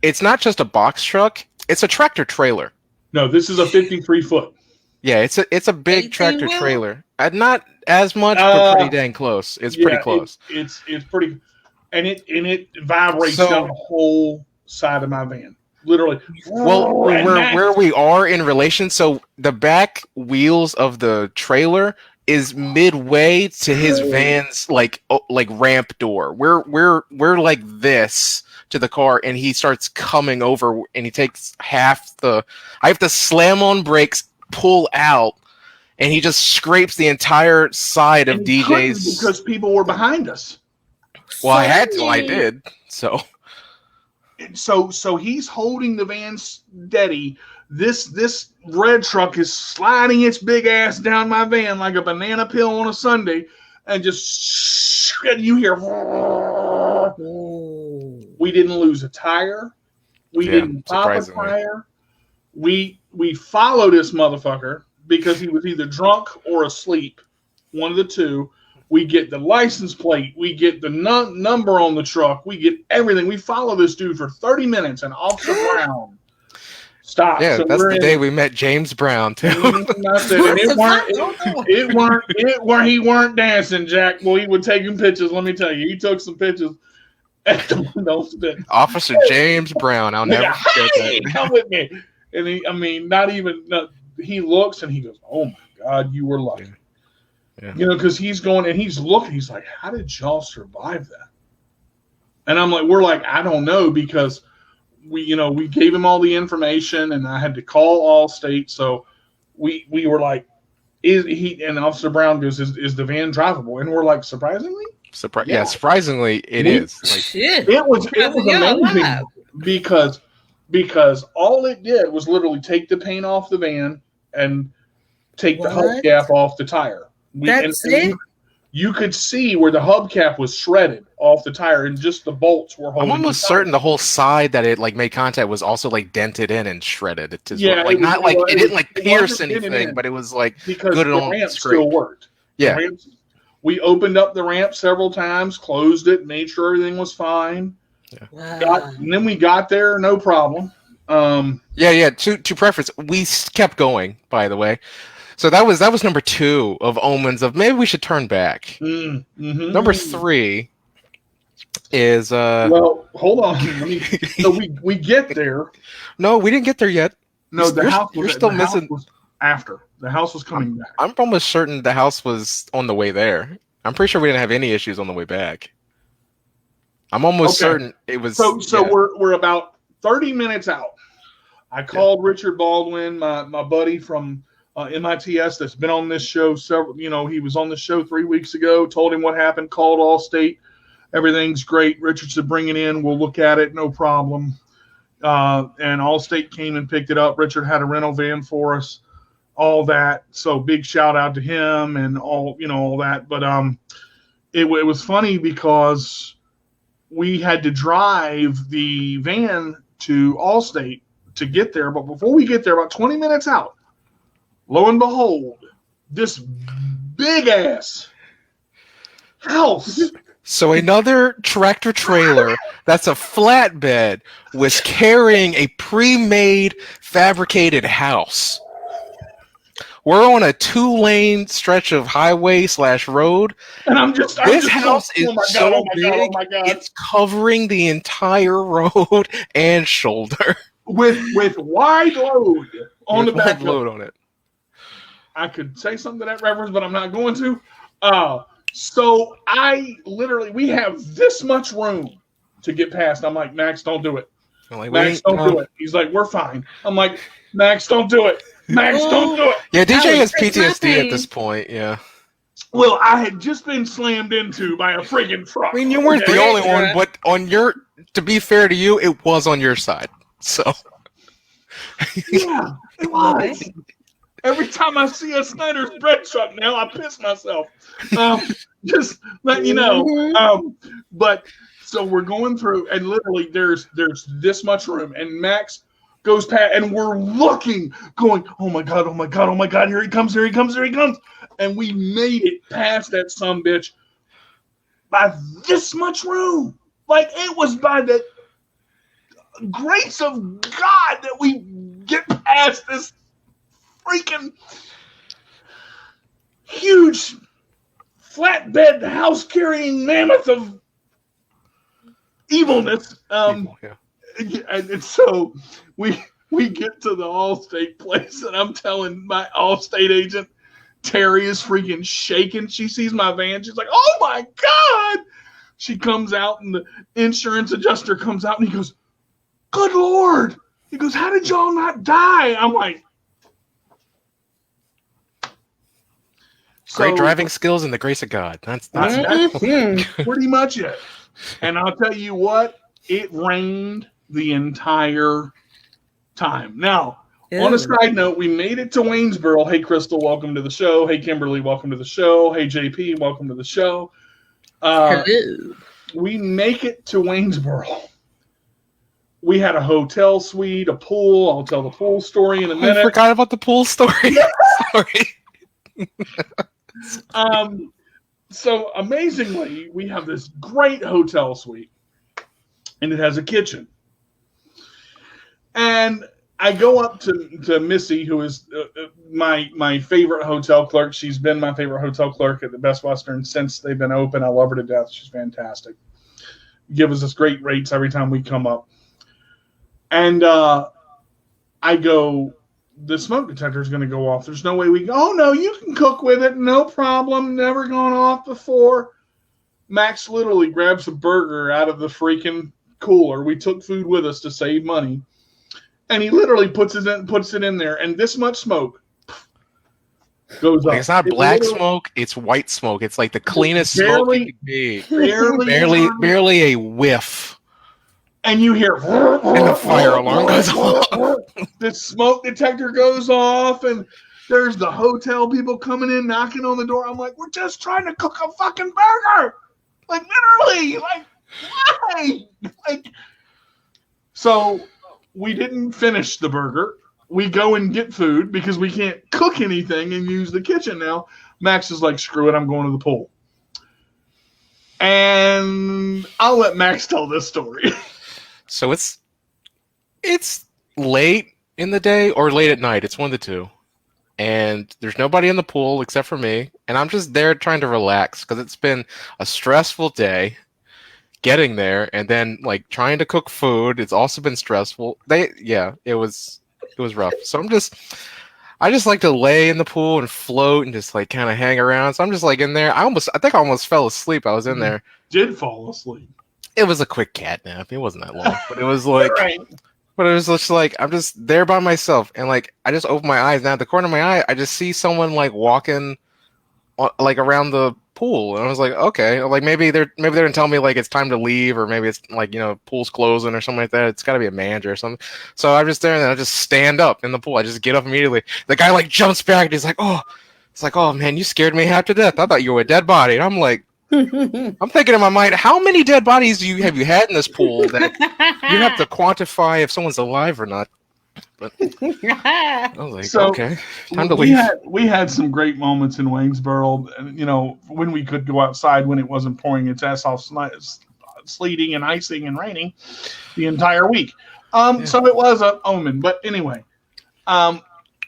it's not just a box truck. It's a tractor trailer. No, this is a 53-foot. Yeah, it's a big tractor trailer. Not as much, but pretty dang close. It's pretty close. It's pretty, and it vibrates down the whole side of my van, literally. Well, where we are in relation, so the back wheels of the trailer is midway to his van's like ramp door. We're like this to the car, and he starts coming over, and he takes half the. I have to slam on brakes, pull out, and he just scrapes the entire side of DJ's because people were behind us. Well, I had to. I did. So he's holding the van steady. This red truck is sliding its big ass down my van like a banana peel on a Sunday, and just you hear. We didn't lose a tire. We didn't pop a tire. We followed this motherfucker because he was either drunk or asleep, one of the two. We get the license plate. We get the number on the truck. We get everything. We follow this dude for 30 minutes, and Officer Brown stopped. Yeah, so that's the day we met James Brown too. He weren't dancing, Jack. Well, he would take him pictures. Let me tell you, he took some pictures. Officer James Brown. I'll never forget that. Come with me. And he looks and he goes, "Oh my God, you were lucky." Yeah. Because he's going and he's looking. He's like, "How did y'all survive that?" And I'm like, "We're like, I don't know," because we gave him all the information, and I had to call Allstate. So we were like, "Is he?" And Officer Brown goes, "Is the van drivable?" And we're like, "Surprisingly, surprisingly, it is." Like, shit. It was amazing because all it did was literally take the paint off the van and take the hubcap off the tire. That's it? You could see where the hubcap was shredded off the tire, and just the bolts were holding. I'm almost certain the whole side that it made contact was also dented in and shredded. It didn't pierce anything, but it was because good the on ramp scrape. Still worked. Yeah. We opened up the ramp several times, closed it, made sure everything was fine. Yeah. Wow. And then we got there, no problem. To preface, we kept going. By the way, so that was number 2 of omens of maybe we should turn back. Mm-hmm. Number 3 is well, hold on. So we get there. No, we didn't get there yet. No, the house. You're still missing. Was after the house was coming back. I'm almost certain the house was on the way there. I'm pretty sure we didn't have any issues on the way back. I'm almost certain it was. So we're about 30 minutes out. I called Richard Baldwin, my buddy from MITS that's been on this show several. He was on the show 3 weeks ago. Told him what happened. Called Allstate. Everything's great. Richard said, "Bring it in. We'll look at it. No problem." And Allstate came and picked it up. Richard had a rental van for us. All that. So big shout out to him and all that. But it was funny because we had to drive the van to Allstate to get there. But before we get there, about 20 minutes out, lo and behold, this big ass house. So another tractor trailer that's a flatbed was carrying a pre-made fabricated house. We're on a 2-lane stretch of highway/road. And this house is so big, it's covering the entire road and shoulder. With wide load on the back. Load on it. I could say something to that reference, but I'm not going to. So we have this much room to get past. I'm like, "Max, don't do it. Max, don't do it." He's like, "We're fine." I'm like, "Max, don't do it. Max, don't do it." Yeah, DJ has PTSD at this point. Yeah. Well, I had just been slammed into by a friggin' truck. I mean, you weren't the only one, but to be fair to you, it was on your side. So. Yeah, it was. Every time I see a Snyder's bread truck now, I piss myself. Just letting you know. But so we're going through, and literally there's this much room, and Max goes past, and we're looking, going, "Oh my God, oh my God, oh my God, here he comes, here he comes, here he comes." And we made it past that sumbitch by this much room. Like, it was by the grace of God that we get past this freaking huge flatbed house carrying mammoth of evilness. And so we get to the Allstate place, and I'm telling my Allstate agent, Terry is freaking shaking. She sees my van. She's like, oh my God. She comes out, and the insurance adjuster comes out, and he goes, good Lord. He goes, how did y'all not die? I'm like, great driving skills and the grace of God. That's pretty much it. And I'll tell you what, it rained the entire time. Now, on a side note, we made it to Waynesboro. Hey, Crystal, welcome to the show. Hey, Kimberly, welcome to the show. Hey, JP, welcome to the show. Hello. We make it to Waynesboro. We had a hotel suite, a pool. I'll tell the pool story in a minute. I forgot about the pool story. Sorry. So amazingly, we have this great hotel suite, and it has a kitchen. And I go up to Missy, who is my favorite hotel clerk. She's been my favorite hotel clerk at the Best Western since they've been open. I love her to death. She's fantastic. Gives us great rates every time we come up. And I go, the smoke detector is going to go off. There's no way we go. Oh, no, you can cook with it. No problem. Never gone off before. Max literally grabs a burger out of the freaking cooler. We took food with us to save money. And he literally puts it in there. And this much smoke goes up. It's not black smoke. It's white smoke. It's like the cleanest smoke it could be. Barely a whiff. And you hear, and the fire alarm goes off. The smoke detector goes off, and there's the hotel people coming in, knocking on the door. I'm like, we're just trying to cook a fucking burger. Like, literally. Like, why? Like, so we didn't finish the burger. We go and get food because we can't cook anything and use the kitchen now. Max is like, screw it, I'm going to the pool. And I'll let Max tell this story. So it's late in the day or late at night. It's one of the two. And there's nobody in the pool except for me. And I'm just there trying to relax because it's been a stressful day getting there. And then like trying to cook food. It's also been stressful. It was rough. So I just like to lay in the pool and float and just like kind of hang around. So I'm just like in there. I think I almost fell asleep. I was in there. Did fall asleep. It was a quick cat nap. It wasn't that long, but it was like, but it was just like, I'm just there by myself. And like, I just open my eyes. Now at the corner of my eye, I just see someone like walking like around the pool. And I was like, okay, like maybe they're going to tell me like it's time to leave, or maybe it's like, pool's closing or something like that. It's gotta be a manager or something. So I'm just there and then I just stand up in the pool. I just get up immediately. The guy like jumps back and he's like, oh man, you scared me half to death. I thought you were a dead body. And I'm like, I'm thinking in my mind, how many dead bodies have you had in this pool that you have to quantify if someone's alive or not? But I was like, okay, time to leave. We had some great moments in Waynesboro, when we could go outside when it wasn't pouring its ass off, sleeting and icing and raining the entire week. So it was an omen. But anyway,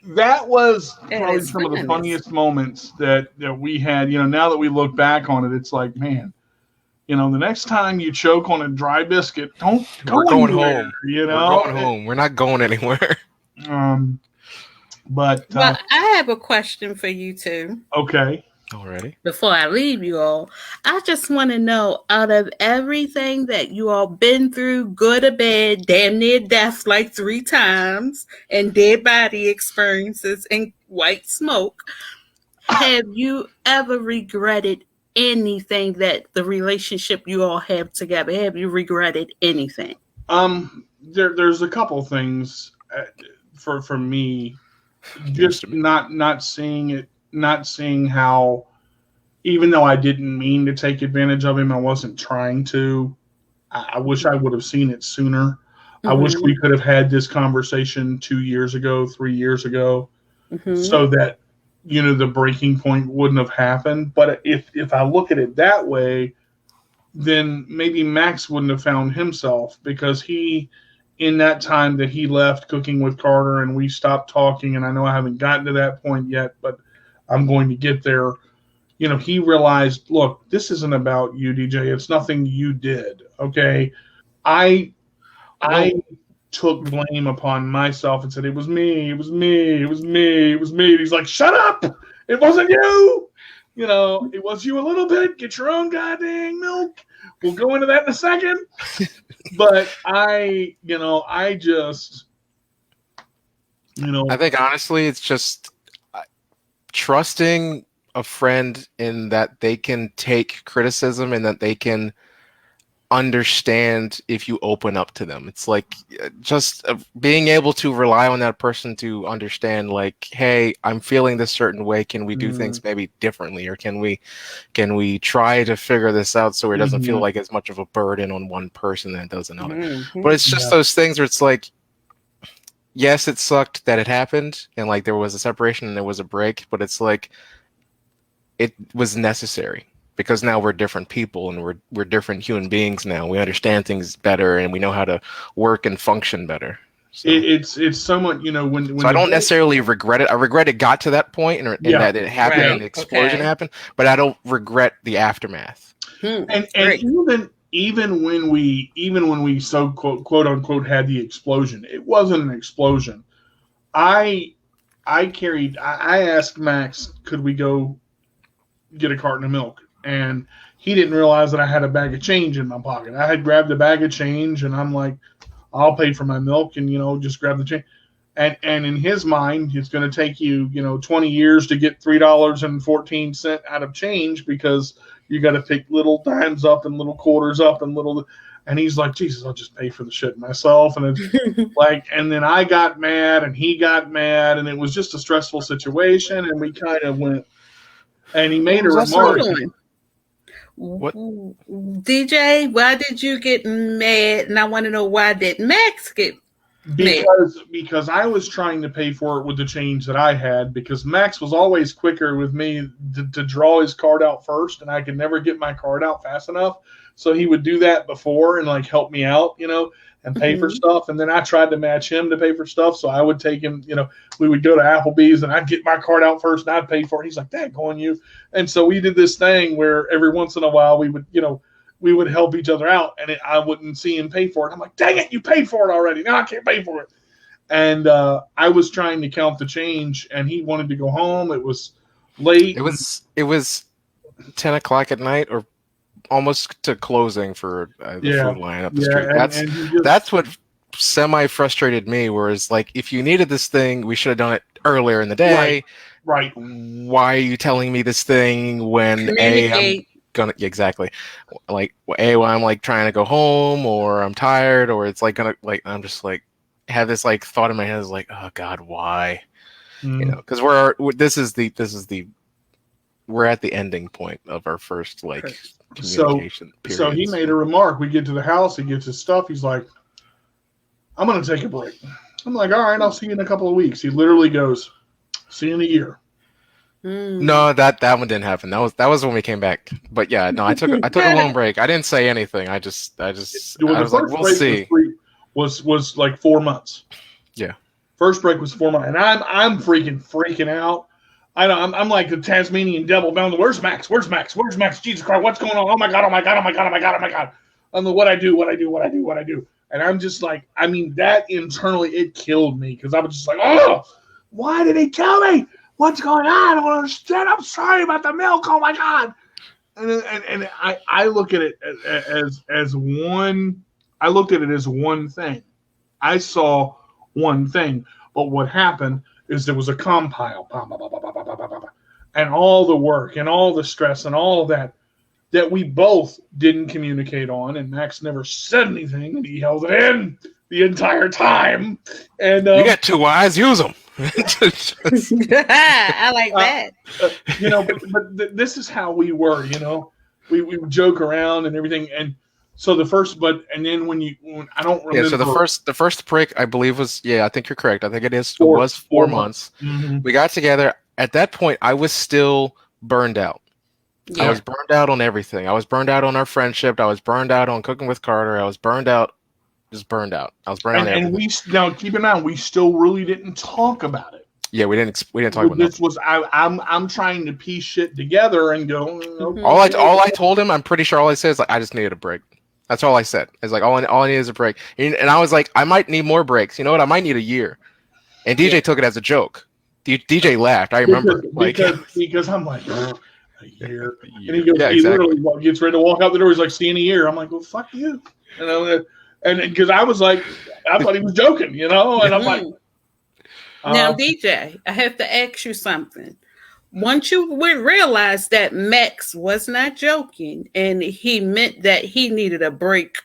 that was probably some of the funniest moments that we had. Now that we look back on it, it's like, man, the next time you choke on a dry biscuit, don't go anywhere, home. We're going home. We're not going anywhere. But I have a question for you two. Okay. Already. Before I leave you all, I just want to know, out of everything that you all been through, good or bad, damn near death like 3 times, and dead body experiences and white smoke, have you ever regretted anything that the relationship you all have together? Have you regretted anything? There's a couple things for me, just not seeing it. Not seeing how, even though I didn't mean to take advantage of him, I wasn't trying to. I wish I would have seen it sooner. Mm-hmm. I wish we could have had this conversation 2 years ago, 3 years ago, so that, the breaking point wouldn't have happened. But if I look at it that way, then maybe Max wouldn't have found himself, because in that time that he left cooking with Carter and we stopped talking, and I know I haven't gotten to that point yet, but I'm going to get there. You know, he realized, look, this isn't about you, DJ. It's nothing you did. Okay. I took blame upon myself and said, it was me, it was me, it was me, it was me. And he's like, shut up. It wasn't you. You know, it was you a little bit. Get your own goddamn milk. We'll go into that in a second. But I think honestly, it's just trusting a friend in that they can take criticism and that they can understand if you open up to them. It's like just being able to rely on that person to understand, like, hey, I'm feeling this certain way. Can we do things maybe differently, or can we try to figure this out so it doesn't feel like as much of a burden on one person than it does another? But it's just those things where it's like, yes, it sucked that it happened and like there was a separation and there was a break, but it's like it was necessary. Because now we're different people and we're different human beings now. We understand things better and we know how to work and function better. So. It's somewhat, you know, when so I don't necessarily regret it. I regret it got to that point and that it happened and the explosion happened, but I don't regret the aftermath. And even when we so quote unquote had the explosion, it wasn't an explosion. I asked Max, could we go get a carton of milk? And he didn't realize that I had a bag of change in my pocket. I had grabbed a bag of change, and I'm like, I'll pay for my milk, and, you know, just grab the change. And in his mind, it's going to take you, you know, 20 years to get $3.14 out of change because you got to pick little dimes up and little quarters up and little. And he's like, Jesus, I'll just pay for the shit myself. And it's like, and then I got mad, and he got mad, and it was just a stressful situation. And we kind of went, and he made a remark. What? DJ, why did you get mad? And I want to know, why did Max get mad? Because I was trying to pay for it with the change that I had, because Max was always quicker with me to draw his card out first, and I could never get my card out fast enough. So he would do that before and like help me out, you know, and pay for stuff. And then I tried to match him to pay for stuff. So I would take him, you know, we would go to Applebee's and I'd get my card out first and I'd pay for it. He's like, dang, going you. And so we did this thing where every once in a while we would help each other out, and I wouldn't see him pay for it. I'm like, dang it, you paid for it already. No, I can't pay for it. And I was trying to count the change, and he wanted to go home. It was late. It was 10 o'clock at night, or almost to closing for the food line up the street. That's what semi-frustrated me, whereas like, if you needed this thing, we should have done it earlier in the day. Right. Why are you telling me this thing when exactly, like, when I'm like trying to go home, or I'm tired, or it's like I'm just like have this like thought in my head is like, oh God, why? You know, because we're at the ending point of our first like communication period. So he made a remark. We get to the house, he gets his stuff. He's like, I'm going to take a break. I'm like, all right, I'll see you in a couple of weeks. He literally goes, see you in a year. No, that one didn't happen. That was when we came back. But yeah, no, I took a long break. I didn't say anything. I was like, we'll see. Was like 4 months. Yeah. First break was 4 months, and I'm freaking out. I'm like the Tasmanian devil bound. Where's Max? Where's Max? Where's Max? Jesus Christ, what's going on? Oh my God! Oh my God! Oh my God! Oh my God! Oh my God! I'm like, what I do? And I'm just like, I mean, that internally it killed me, because I was just like, oh, why did he tell me? What's going on? I don't understand. I'm sorry about the milk. Oh my God! And I look at it as one. I looked at it as one thing. I saw one thing, but what happened is there was a compile, and all the work and all the stress and all of that we both didn't communicate on, and Max never said anything, and he held it in the entire time. And you got two eyes, use them. I like that. You know, but this is how we were. You know, we would joke around and everything, and so the first, and then when I don't remember. Yeah, so the first break, I believe I think you're correct. I think it was 4 months. Mm-hmm. We got together. At that point, I was still burned out. Yeah. I was burned out on everything. I was burned out on our friendship. I was burned out on cooking with Carter. I was burned out. Just burned out. I was burned out. And now keep in mind, we still really didn't talk about it. Yeah, we didn't talk about this. I'm trying to piece shit together and go. Okay. All I told him, I'm pretty sure all I said is like, I just needed a break. That's all I said. It's like all I need is a break, and I was like, I might need more breaks. You know what? I might need a year. And DJ took it as a joke. DJ laughed. I remember because I'm like a year, and he goes, he literally gets ready to walk out the door. He's like, "See you in a year." I'm like, "Well, fuck you," and because I was like, I thought he was joking, and I'm like. Now, DJ, I have to ask you something. Once you would realize that Max was not joking and he meant that he needed a break,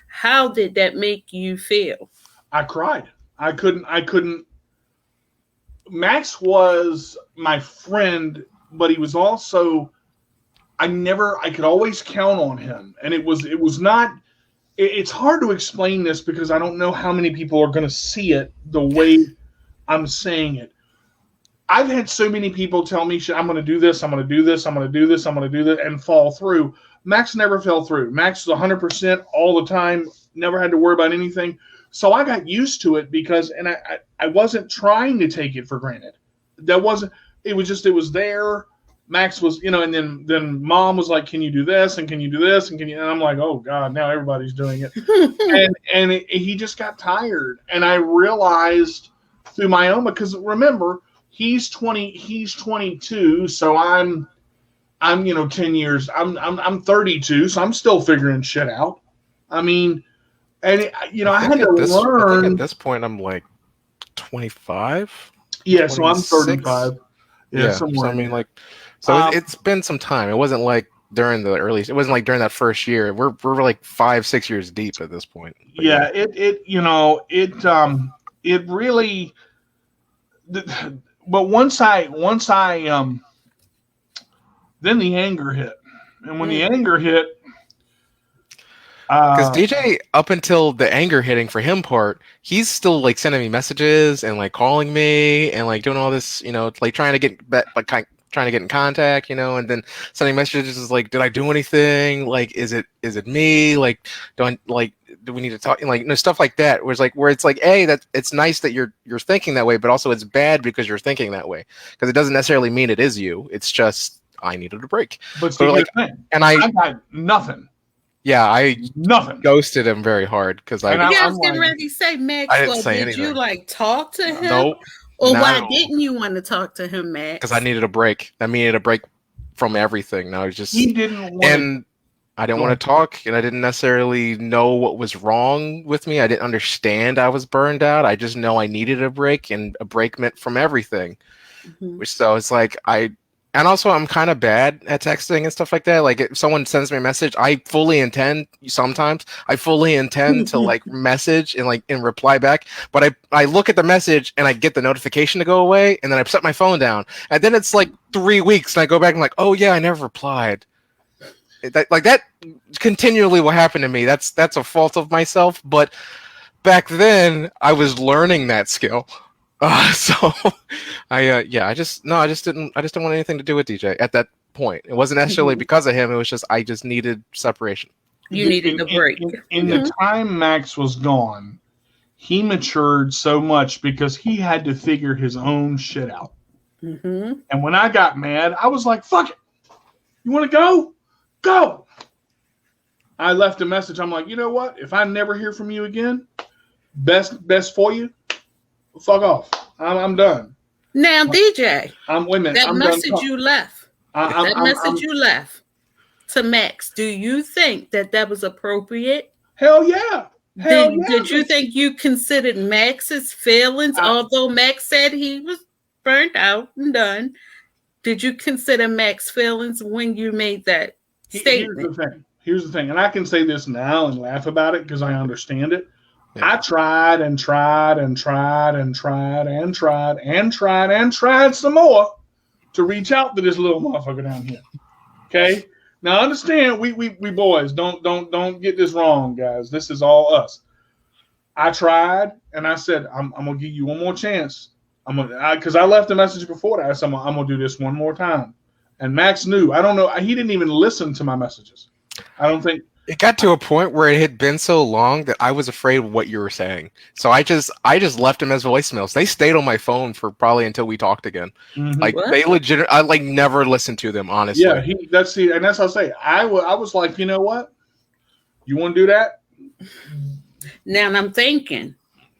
how did that make you feel? I cried. I couldn't. Max was my friend, but he was also, I could always count on him. And it was not, it's hard to explain this because I don't know how many people are going to see it the way I'm saying it. I've had so many people tell me, I'm going to do this, I'm going to do this, I'm going to do this, I'm going to do that, and fall through. Max never fell through. Max was 100% all the time, never had to worry about anything. So I got used to it because, and I wasn't trying to take it for granted. It was there. Max was, and then mom was like, can you do this? And can you do this? And I'm like, oh God, now everybody's doing it. and he just got tired. And I realized through my own, because remember, he's 22. So I'm 10 years, I'm 32. So I'm still figuring shit out. I mean, and I had to learn. I think at this point, I'm like 25. Yeah, 26. So I'm 35. Yeah, somewhere. So I mean, like, so it's been some time. It wasn't like during the early. It wasn't like during that first year. We're like 5-6 years deep at this point. But yeah, it really. But once I then the anger hit, and when the anger hit. Because DJ, up until the anger hitting for him part, he's still like sending me messages and like calling me and like doing all this, like trying to get in contact, and then sending messages like, did I do anything? Like, is it me? Like, do we need to talk? Like, stuff like that. Where it's like, hey, that it's nice that you're thinking that way, but also it's bad because you're thinking that way because it doesn't necessarily mean it is you. It's just I needed a break. But like, and I got nothing. Yeah, I nothing ghosted him very hard because I was getting ready to say, Maxwell, did you like talk to him? Nope. Or why didn't you want to talk to him, Max? Because I needed a break. I needed a break from everything. I was just he didn't want and I didn't want to talk, and I didn't necessarily know what was wrong with me. I didn't understand I was burned out. I just know I needed a break, and a break meant from everything. Mm-hmm. So it's like and also, I'm kind of bad at texting and stuff like that. Like, if someone sends me a message, I fully intend to like message and reply back. But I look at the message and I get the notification to go away, and then I set my phone down. And then it's like 3 weeks, and I go back and like, oh yeah, I never replied. That continually will happen to me. That's a fault of myself. But back then, I was learning that skill. So I just didn't want anything to do with DJ at that point. It wasn't necessarily because of him. It was just I just needed separation. You needed a break. In the time Max was gone, he matured so much because he had to figure his own shit out. Mm-hmm. And when I got mad, I was like, "Fuck it, you want to go? Go." I left a message. I'm like, you know what? If I never hear from you again, best for you. Fuck off. I'm done. Now, DJ, wait a minute. That message you left. You left to Max. Do you think that was appropriate? Hell yeah. Did you think you considered Max's feelings, although Max said he was burnt out and done? Did you consider Max's feelings when you made that statement? Here's the thing, and I can say this now and laugh about it because I understand it. Yeah. I tried and tried and tried and tried and tried and tried and tried some more to reach out to this little motherfucker down here. Okay? Now understand, we boys, don't get this wrong, guys. This is all us. I tried and I said, I'm gonna give you one more chance. Because I left a message before that. I said, I'm gonna do this one more time. And Max knew. I don't know. He didn't even listen to my messages. I don't think. It got to a point where it had been so long that I was afraid of what you were saying. So I just left them as voicemails. They stayed on my phone for probably until we talked again. Mm-hmm. Like they legit, I like never listened to them, honestly. Yeah, that's what I say. I was like, you know what? You want to do that? Now I'm thinking.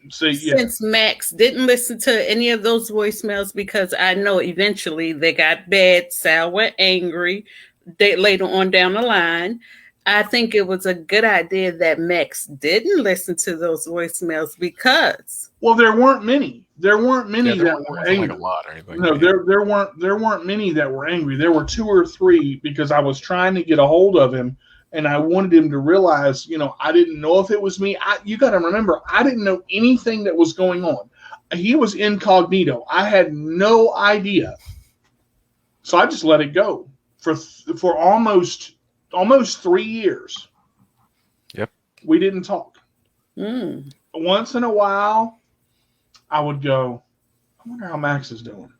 Since Max didn't listen to any of those voicemails, because I know eventually they got bad, sour, angry, later on down the line, I think it was a good idea that Max didn't listen to those voicemails because there weren't many. There weren't many that were angry. Like a lot or anything. No, there weren't many that were angry. There were 2 or 3 because I was trying to get a hold of him. And I wanted him to realize, I didn't know if it was me. You got to remember, I didn't know anything that was going on. He was incognito. I had no idea. So I just let it go for almost 3 years. Yep. We didn't talk. Once in a while, I would go, I wonder how Max is doing.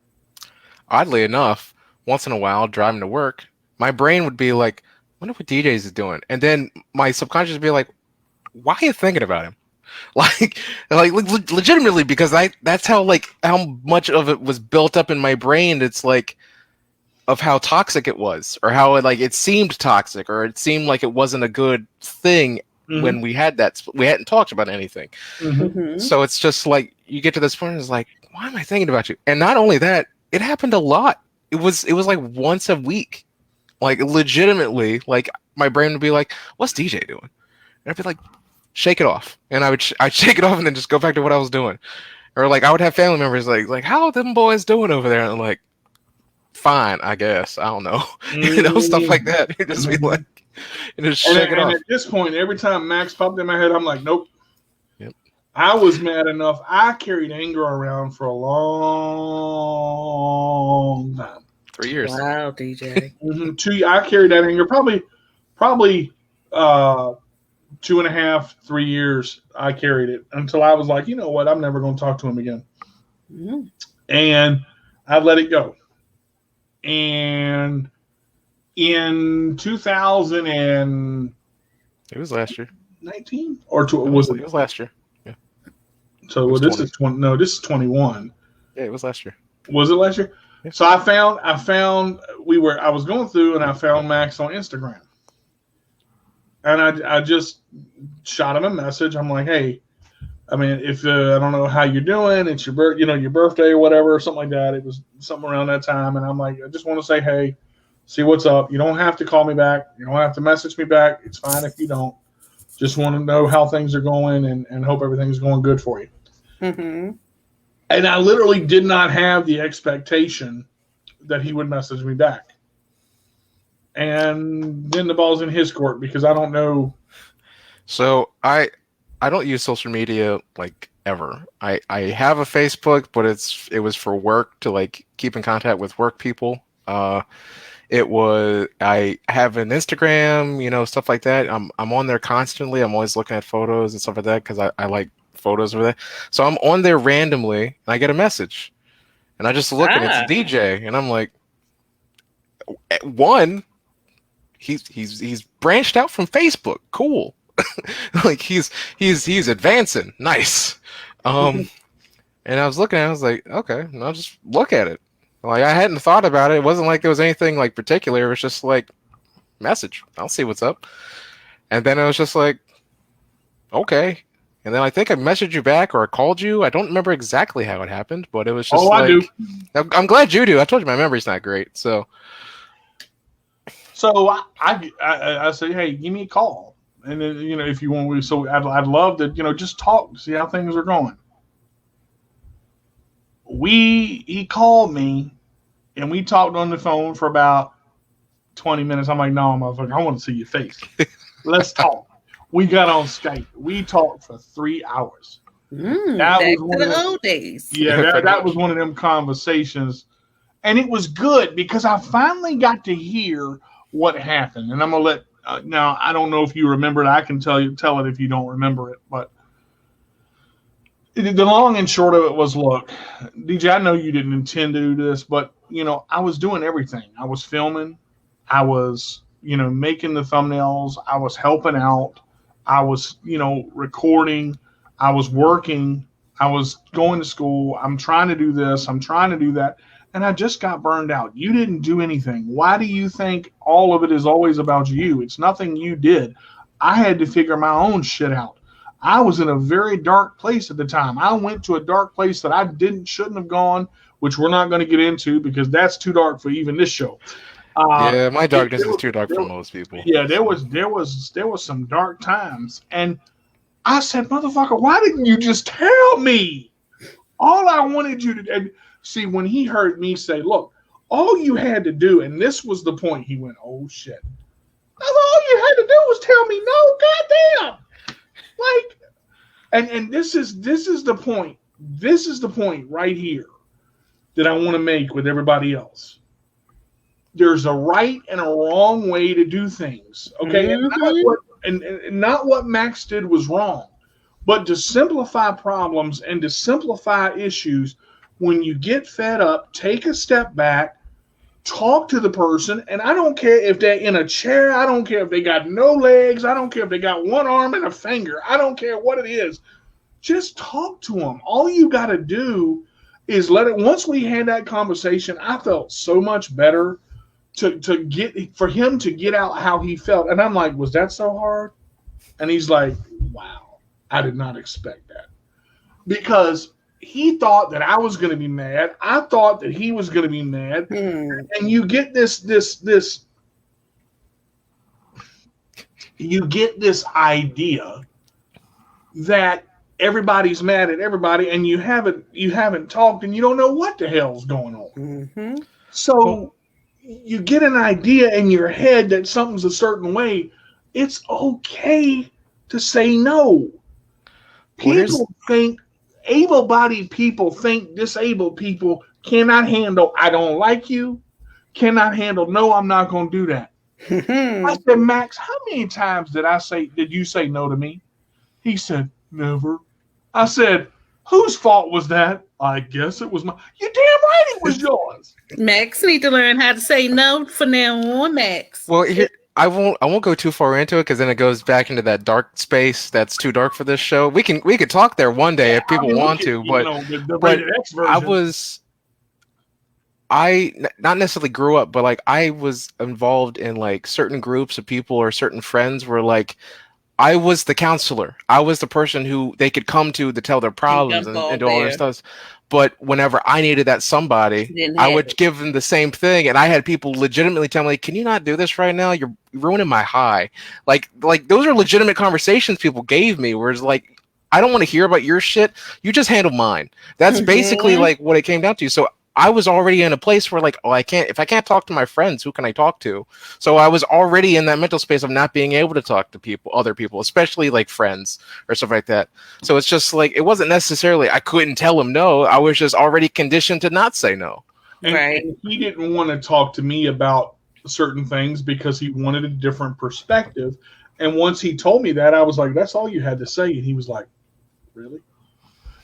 Oddly enough, once in a while, driving to work, my brain would be like, I wonder what DJs is doing. And then my subconscious would be like, why are you thinking about him? Like legitimately, because that's how much of it was built up in my brain. It's like of how toxic it was, or how it seemed toxic, or it seemed like it wasn't a good thing when we hadn't talked about anything. So it's just like you get to this point and it's like, why am I thinking about you? And not only that, it happened a lot. It was like once a week. Like legitimately, like my brain would be like, "What's DJ doing?" And I'd be like, "Shake it off," and I'd shake it off and then just go back to what I was doing. Or like I would have family members like, "How are them boys doing over there?" And I'm like, "Fine, I guess. I don't know," stuff like that. It'd just be like, and just shake it off. And at this point, every time Max popped in my head, I'm like, "Nope." Yep. I was mad enough. I carried anger around for a long time. 3 years. Wow, DJ. I carried that anger probably 2.5, 3 years. I carried it until I was like, you know what? I'm never going to talk to him again. And I let it go. And in 2000 and it was last year, 19 or was it? It was last year. Yeah. So this is 20. No, this is 21. Yeah, it was last year. Was it last year? So I found I was going through and I found Max on Instagram. And I just shot him a message. I'm like, hey, I mean, if I don't know how you're doing, it's your birthday or whatever, or something like that. It was something around that time. And I'm like, I just want to say, hey, see what's up. You don't have to call me back. You don't have to message me back. It's fine if you don't. Just want to know how things are going and hope everything's going good for you. And I literally did not have the expectation that he would message me back. And then the ball's in his court because I don't know. So I don't use social media like ever. I have a Facebook, but it was for work, to like keep in contact with work people. I have an Instagram, stuff like that. I'm on there constantly. I'm always looking at photos and stuff like that because I like photos over there. So I'm on there randomly and I get a message and I just look and it's a DJ and I'm like, one, he's branched out from Facebook. Cool. Like he's advancing. Nice. And I was looking at it, I was like, okay, and I'll just look at it. Like I hadn't thought about it. It wasn't like there was anything like particular. It was just like message. I'll see what's up. And then I was just like, okay. And then I think I messaged you back or I called you. I don't remember exactly how it happened, but it was just I do. I'm glad you do. I told you my memory's not great. So I say, hey, give me a call. And then, if you want, so I'd love to, just talk, see how things are going. He called me and we talked on the phone for about 20 minutes. I'm like, no, motherfucker, I want to see your face. Let's talk. We got on Skype. We talked for 3 hours. That was one of the old days. Yeah, that was one of them conversations. And it was good because I finally got to hear what happened. And I'm going to let, now, I don't know if you remember it. I can tell it if you don't remember it. But the long and short of it was, look, DJ, I know you didn't intend to do this, but, I was doing everything. I was filming. I was making the thumbnails. I was helping out. I was, recording. I was working. I was going to school. I'm trying to do this. I'm trying to do that. And I just got burned out. You didn't do anything. Why do you think all of it is always about you? It's nothing you did. I had to figure my own shit out. I was in a very dark place at the time. I went to a dark place that I shouldn't have gone, which we're not going to get into because that's too dark for even this show. Yeah, my darkness is too dark for most people. Yeah, there was some dark times, and I said, "Motherfucker, why didn't you just tell me?" All I wanted you to and see when he heard me say, "Look, all you had to do," and this was the point. He went, "Oh shit." All you had to do was tell me no, goddamn. And this is the point. This is the point right here that I want to make with everybody else. There's a right and a wrong way to do things. Okay. Mm-hmm. And not what Max did was wrong, but to simplify problems and to simplify issues, when you get fed up, take a step back, talk to the person, and I don't care if they're in a chair. I don't care if they got no legs. I don't care if they got one arm and a finger. I don't care what it is. Just talk to them. All you got to do is let it. Once we had that conversation, I felt so much better for him to get out how he felt. And I'm like, was that so hard? And he's like, wow, I did not expect that. Because he thought that I was going to be mad. I thought that he was going to be mad. And you get this idea that everybody's mad at everybody, and you haven't talked, and you don't know what the hell's going on. Mm-hmm. So you get an idea in your head that something's a certain way. It's okay to say no. People think able-bodied people think disabled people cannot handle, I don't like you, cannot handle, no, I'm not going to do that. I said, Max, how many times did you say no to me? He said, never. I said, whose fault was that? I guess it was mine. You're damn right it was yours. Max need to learn how to say no from now on, Max. Well, I won't go too far into it because then it goes back into that dark space that's too dark for this show. We could talk there one day if people want to, but I not necessarily grew up, but like I was involved in like certain groups of people or certain friends where like I was the counselor. I was the person who they could come to tell their problems and do all their stuff. But whenever I needed that somebody, I would give them the same thing. And I had people legitimately tell me, can you not do this right now? You're ruining my high. Like those are legitimate conversations people gave me where it's like, I don't want to hear about your shit. You just handle mine. That's basically like what it came down to. So I was already in a place where like, if I can't talk to my friends, who can I talk to? So I was already in that mental space of not being able to talk to other people, especially like friends or stuff like that. So it's just like, it wasn't necessarily, I couldn't tell him no. I was just already conditioned to not say no. And he didn't want to talk to me about certain things because he wanted a different perspective. And once he told me that, I was like, that's all you had to say. And he was like, really?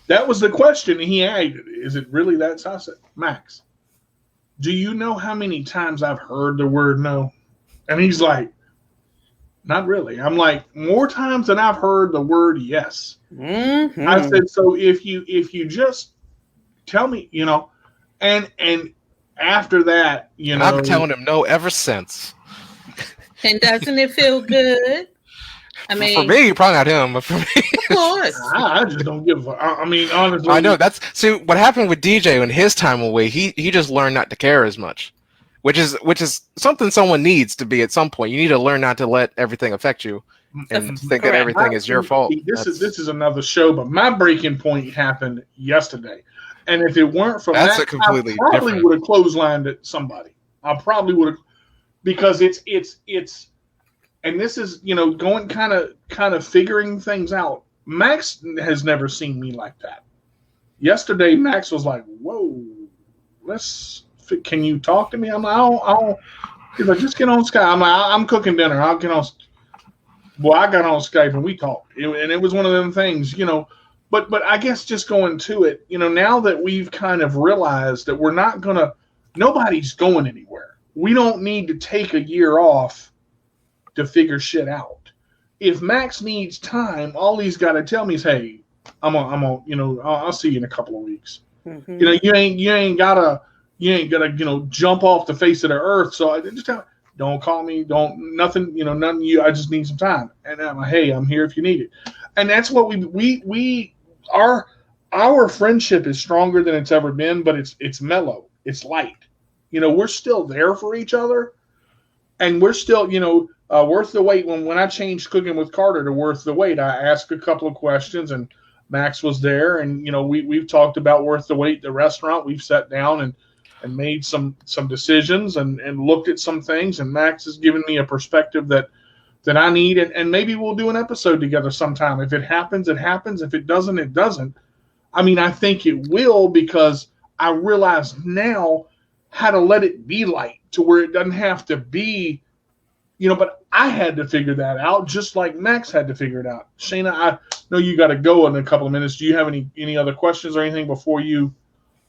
That was the question he asked. Is it really that? So I said, Max, do you know how many times I've heard the word no? And he's like, not really. I'm like, more times than I've heard the word yes. Mm-hmm. I said, so if you just tell me, and after that, I've been telling him no ever since. And doesn't it feel good? I mean, for me, probably not him, but for me, of course. I just don't give a. I mean, honestly, I know see what happened with DJ when his time away. He just learned not to care as much, which is something someone needs to be at some point. You need to learn not to let everything affect you and think that everything is your fault. This is another show, but my breaking point happened yesterday, and if it weren't for that, I probably would have clotheslined at somebody. I probably would have, because it's. And this is, going kind of figuring things out. Max has never seen me like that. Yesterday, Max was like, "Whoa, can you talk to me?" I'm like, "I'll." He's like, "Just get on Skype." I'm like, "I'm cooking dinner. I'll get on." Well, I got on Skype and we talked, and it was one of them things, But I guess just going to it, now that we've kind of realized that nobody's going anywhere. We don't need to take a year off to figure shit out. If Max needs time, all he's got to tell me is, "Hey, I'll see you in a couple of weeks." Mm-hmm. You ain't gotta jump off the face of the earth. So I just don't call me, nothing. You. I just need some time, and I'm like, "Hey, I'm here if you need it." And that's what our friendship is stronger than it's ever been, but it's mellow, it's light. We're still there for each other, and we're still worth the wait. When I changed Cooking with Carter to Worth the Wait, I asked a couple of questions, and Max was there, and we've talked about Worth the Wait, the restaurant. We've sat down and made some decisions and looked at some things, and Max has given me a perspective that I need, and maybe we'll do an episode together sometime. If it happens, it happens. If it doesn't, it doesn't. I mean, I think it will, because I realize now how to let it be light to where it doesn't have to be, but I had to figure that out just like Max had to figure it out. Shayna, I know you got to go in a couple of minutes. Do you have any other questions or anything before you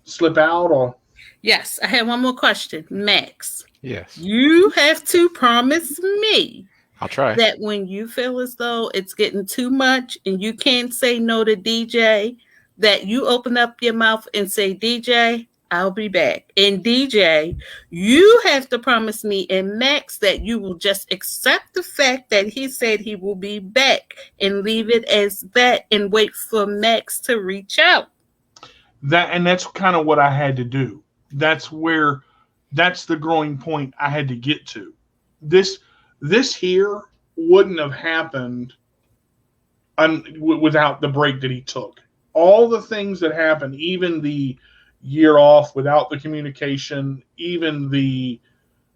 slip out? Or yes, I have one more question. Max. Yes. You have to promise me. I'll try. That when you feel as though it's getting too much and you can't say no to DJ, that you open up your mouth and say, DJ, I'll be back. And DJ, you have to promise me and Max that you will just accept the fact that he said he will be back and leave it as that and wait for Max to reach out. That's kind of what I had to do. That's the growing point I had to get to. This here wouldn't have happened without the break that he took. All the things that happened, even the year off without the communication, even the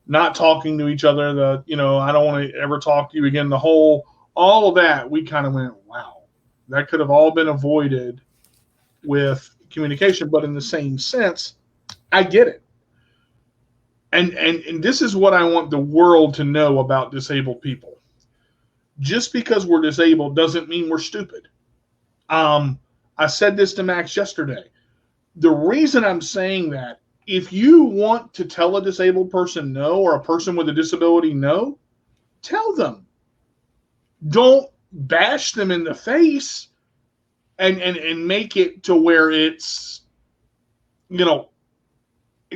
not talking to each other, I don't want to ever talk to you again, all of that, we kind of went, wow, that could have all been avoided with communication. But in the same sense, I get it. And this is what I want the world to know about disabled people. Just because we're disabled doesn't mean we're stupid. I said this to Max yesterday. The reason I'm saying that, if you want to tell a disabled person no, or a person with a disability no, tell them. Don't bash them in the face and make it to where it's,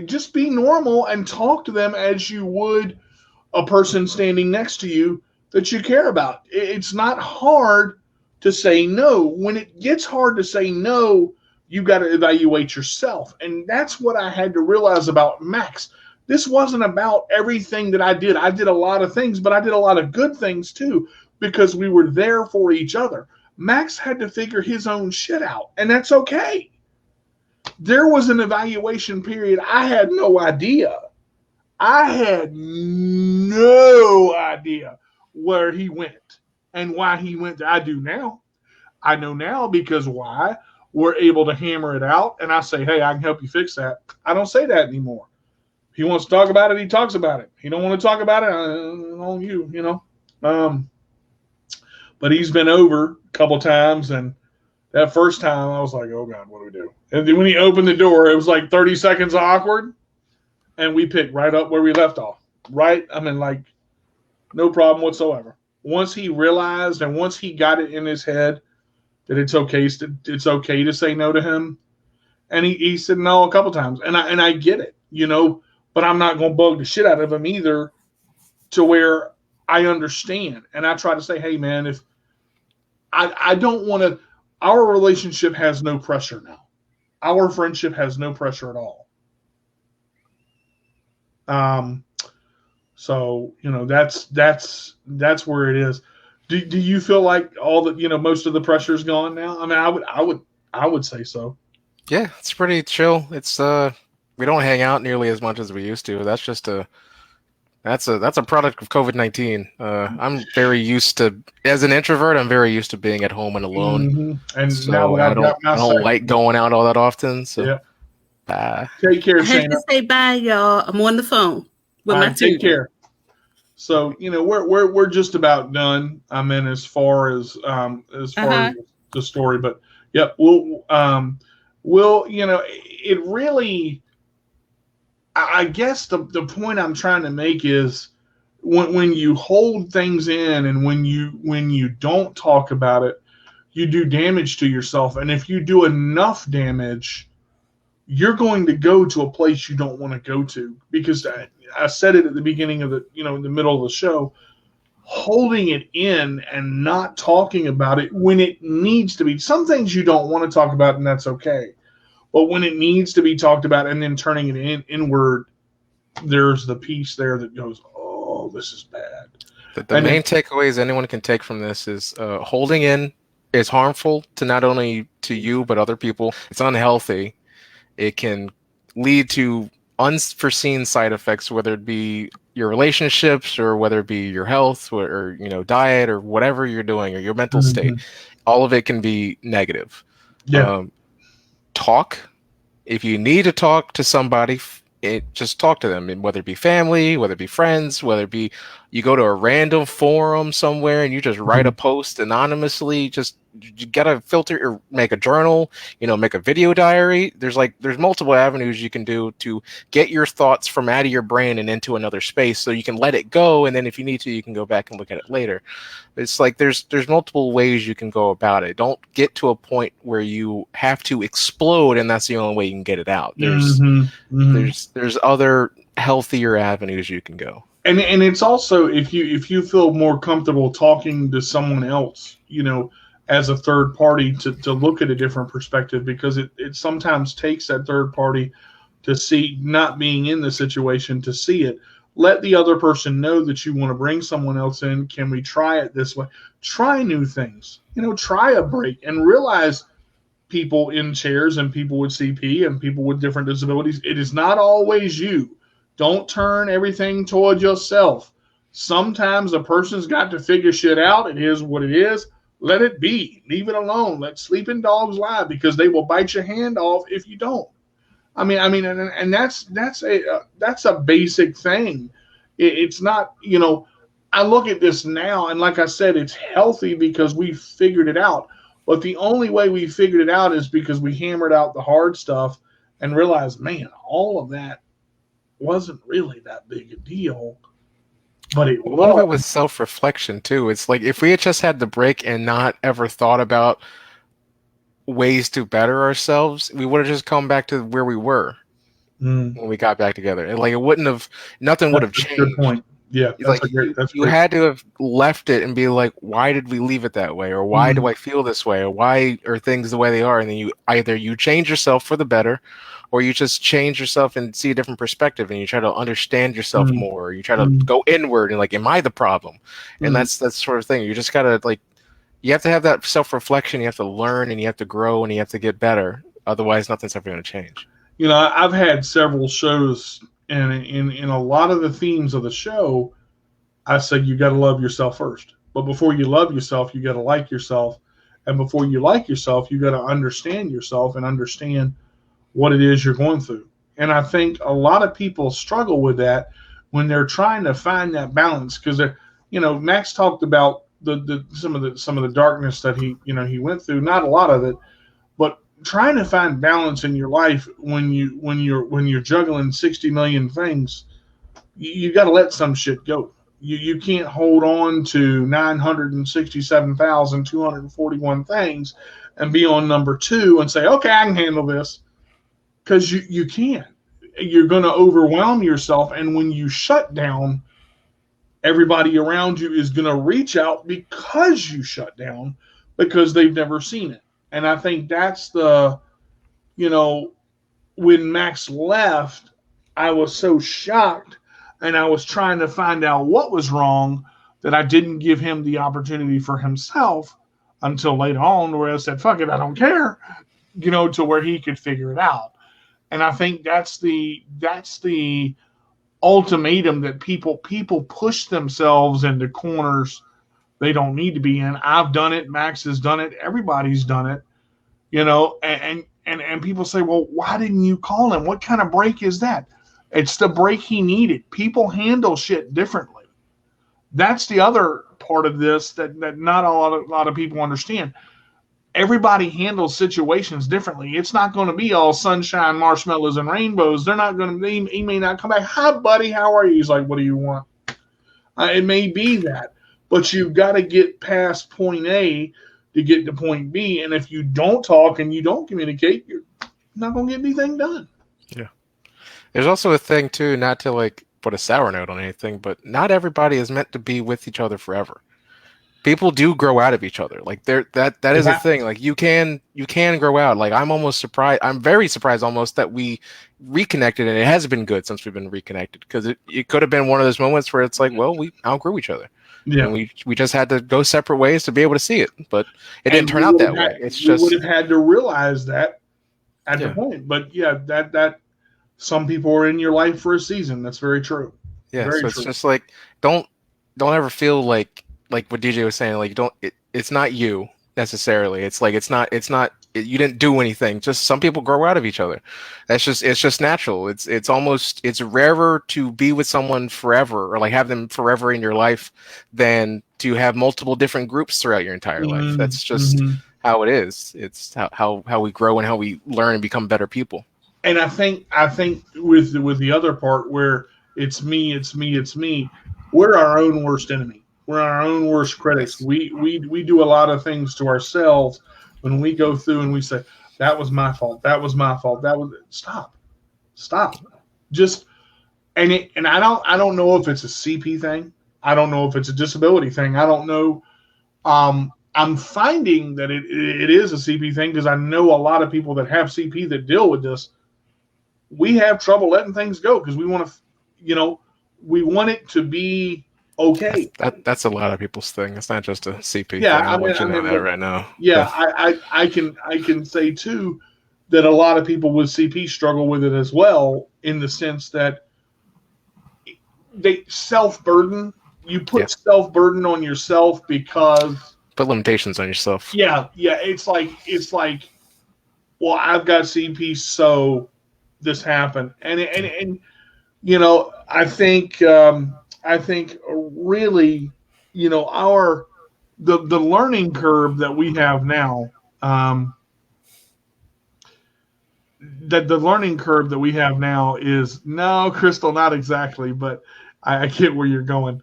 just be normal and talk to them as you would a person standing next to you that you care about. It's not hard to say no. When it gets hard to say no, you got to evaluate yourself. And that's what I had to realize about Max. This wasn't about everything that I did. I did a lot of things, but I did a lot of good things too, because we were there for each other. Max had to figure his own shit out, and that's okay. There was an evaluation period. I had no idea. Where he went and why he went there. I do now. I know now, because why? We're able to hammer it out, and I say, hey, I can help you fix that. I don't say that anymore. If he wants to talk about it, he talks about it. He don't want to talk about it, on you, But he's been over a couple times, and that first time I was like, oh God, what do we do? And then when he opened the door, it was like 30 seconds awkward, and we picked right up where we left off. Right? I mean, like, no problem whatsoever. Once he realized, and once he got it in his head that it's okay to say no to him, and he said no a couple times, and I get it, but I'm not going to bug the shit out of him either, to where I understand. And I try to say, hey man, if I don't want to, our relationship has no pressure now. Our friendship has no pressure at all. So, that's where it is. Do you feel like all the, most of the pressure is gone now? I mean, I would say so. Yeah, it's pretty chill. It's we don't hang out nearly as much as we used to. That's just that's a product of COVID-19. I'm very used to, as an introvert, I'm very used to being at home and alone. Mm-hmm. And so now I don't like going out all that often. So yeah. Bye. Take care, I have to say bye, y'all. I'm on the phone with my take care. So, we're just about done. I mean, as far as the story, but yep, we'll it really, I guess the point I'm trying to make is when you hold things in and when you don't talk about it, you do damage to yourself. And if you do enough damage, you're going to go to a place you don't want to go to. Because I said it at the beginning of the, in the middle of the show, holding it in and not talking about it when it needs to be. Some things you don't want to talk about, and that's okay. But when it needs to be talked about and then turning it inward, there's the piece there that goes, oh, this is bad. The main takeaways anyone can take from this is holding in is harmful to not only to you, but other people. It's unhealthy. It can lead to unforeseen side effects, whether it be your relationships or whether it be your health or diet or whatever you're doing or your mental state. All of it can be negative. Yeah. Talk. If you need to talk to somebody, just talk to them, and whether it be family, whether it be friends, whether it be you go to a random forum somewhere and you just write a post anonymously, you gotta filter or make a journal, make a video diary. There's multiple avenues you can do to get your thoughts from out of your brain and into another space, so you can let it go, and then if you need to, you can go back and look at it later. It's like there's multiple ways you can go about it. Don't get to a point where you have to explode and that's the only way you can get it out. There's other healthier avenues you can go. And it's also, if you feel more comfortable talking to someone else, as a third party to look at a different perspective, because it sometimes takes that third party to see, not being in the situation, to see it. Let the other person know that you want to bring someone else in. Can we try it this way? Try new things. Try a break and realize people in chairs and people with CP and people with different disabilities, it is not always you. Don't turn everything toward yourself. Sometimes a person's got to figure shit out. It is what it is. Let it be. Leave it alone. Let sleeping dogs lie, because they will bite your hand off if you don't. I mean, and that's a basic thing. It's not, I look at this now, and like I said, it's healthy because we figured it out. But the only way we figured it out is because we hammered out the hard stuff and realized, man, all of that wasn't really that big a deal. But a lot of it was self-reflection too. It's like if we had just had the break and not ever thought about ways to better ourselves, we would have just come back to where we were when we got back together. And nothing would have changed. Good point. Yeah, you had to have left it and be like, why did we leave it that way? Or why do I feel this way? Or why are things the way they are? And then you change yourself for the better, or you just change yourself and see a different perspective, and you try to understand yourself more. Or you try to go inward and like, am I the problem? And that's sort of thing. You just gotta you have to have that self-reflection. You have to learn, and you have to grow, and you have to get better. Otherwise, nothing's ever going to change. I've had several shows, and in a lot of the themes of the show, I said you got to love yourself first. But before you love yourself, you got to like yourself. And before you like yourself, you got to understand yourself and understand what it is you're going through. And I think a lot of people struggle with that when they're trying to find that balance, because Max talked about some of the darkness that he went through. Not a lot of it, but trying to find balance in your life when you're juggling 60 million things, you got to let some shit go. You can't hold on to 967,241 things and be on number 2 and say, okay, I can handle this, because you can't. You're going to overwhelm yourself, and when you shut down, everybody around you is going to reach out because you shut down, because they've never seen it. And I think that's when Max left, I was so shocked, and I was trying to find out what was wrong, that I didn't give him the opportunity for himself until later on, where I said, fuck it, I don't care, to where he could figure it out. And I think that's the ultimatum that people push themselves into corners they don't need to be in. I've done it. Max has done it. Everybody's done it, and people say, well, why didn't you call him? What kind of break is that? It's the break he needed. People handle shit differently. That's the other part of this that not a lot of people understand. Everybody handles situations differently. It's not going to be all sunshine, marshmallows, and rainbows. They're not going to. He may not come back. Hi, buddy. How are you? He's like, what do you want? It may be that, but you've got to get past point A to get to point B. And if you don't talk and you don't communicate, you're not going to get anything done. Yeah. There's also a thing too, not to like put a sour note on anything, but not everybody is meant to be with each other forever. People do grow out of each other. Like that is a thing. Like you can grow out. Like I'm almost surprised. I'm very surprised almost that we reconnected, and it has been good since we've been reconnected, because it could have been one of those moments where it's like, well, we outgrew each other. Yeah. And we just had to go separate ways to be able to see it. But it didn't turn out that way. It's just we would have had to realize that at the point. But yeah, that some people are in your life for a season. That's very true. Yeah. Very so it's just like don't ever feel like what DJ was saying, like it's not you necessarily. It's like it's not you didn't do anything. Just some people grow out of each other. It's just natural. It's rarer to be with someone forever, or like have them forever in your life, than to have multiple different groups throughout your entire life. That's just how it is. It's how we grow and how we learn and become better people. And I think with the other part where it's me, we're our own worst enemy. We're our own worst critics. We do a lot of things to ourselves when we go through and we say, that was my fault. That was my fault. Stop. Just and I don't know if it's a CP thing. I don't know if it's a disability thing. I don't know. I'm finding that it is a CP thing, because I know a lot of people that have CP that deal with this. We have trouble letting things go because we want to, we want it to be okay. That's a lot of people's thing. It's not just a CP thing. I want you to know that right now. Yeah, I can say too that a lot of people with CP struggle with it as well, in the sense that they self-burden. You put self-burden on yourself because put limitations on yourself. Yeah. It's like, well, I've got CP, so this happened, and I think really, the learning curve that we have now, is, no, Crystal, not exactly, but I get where you're going.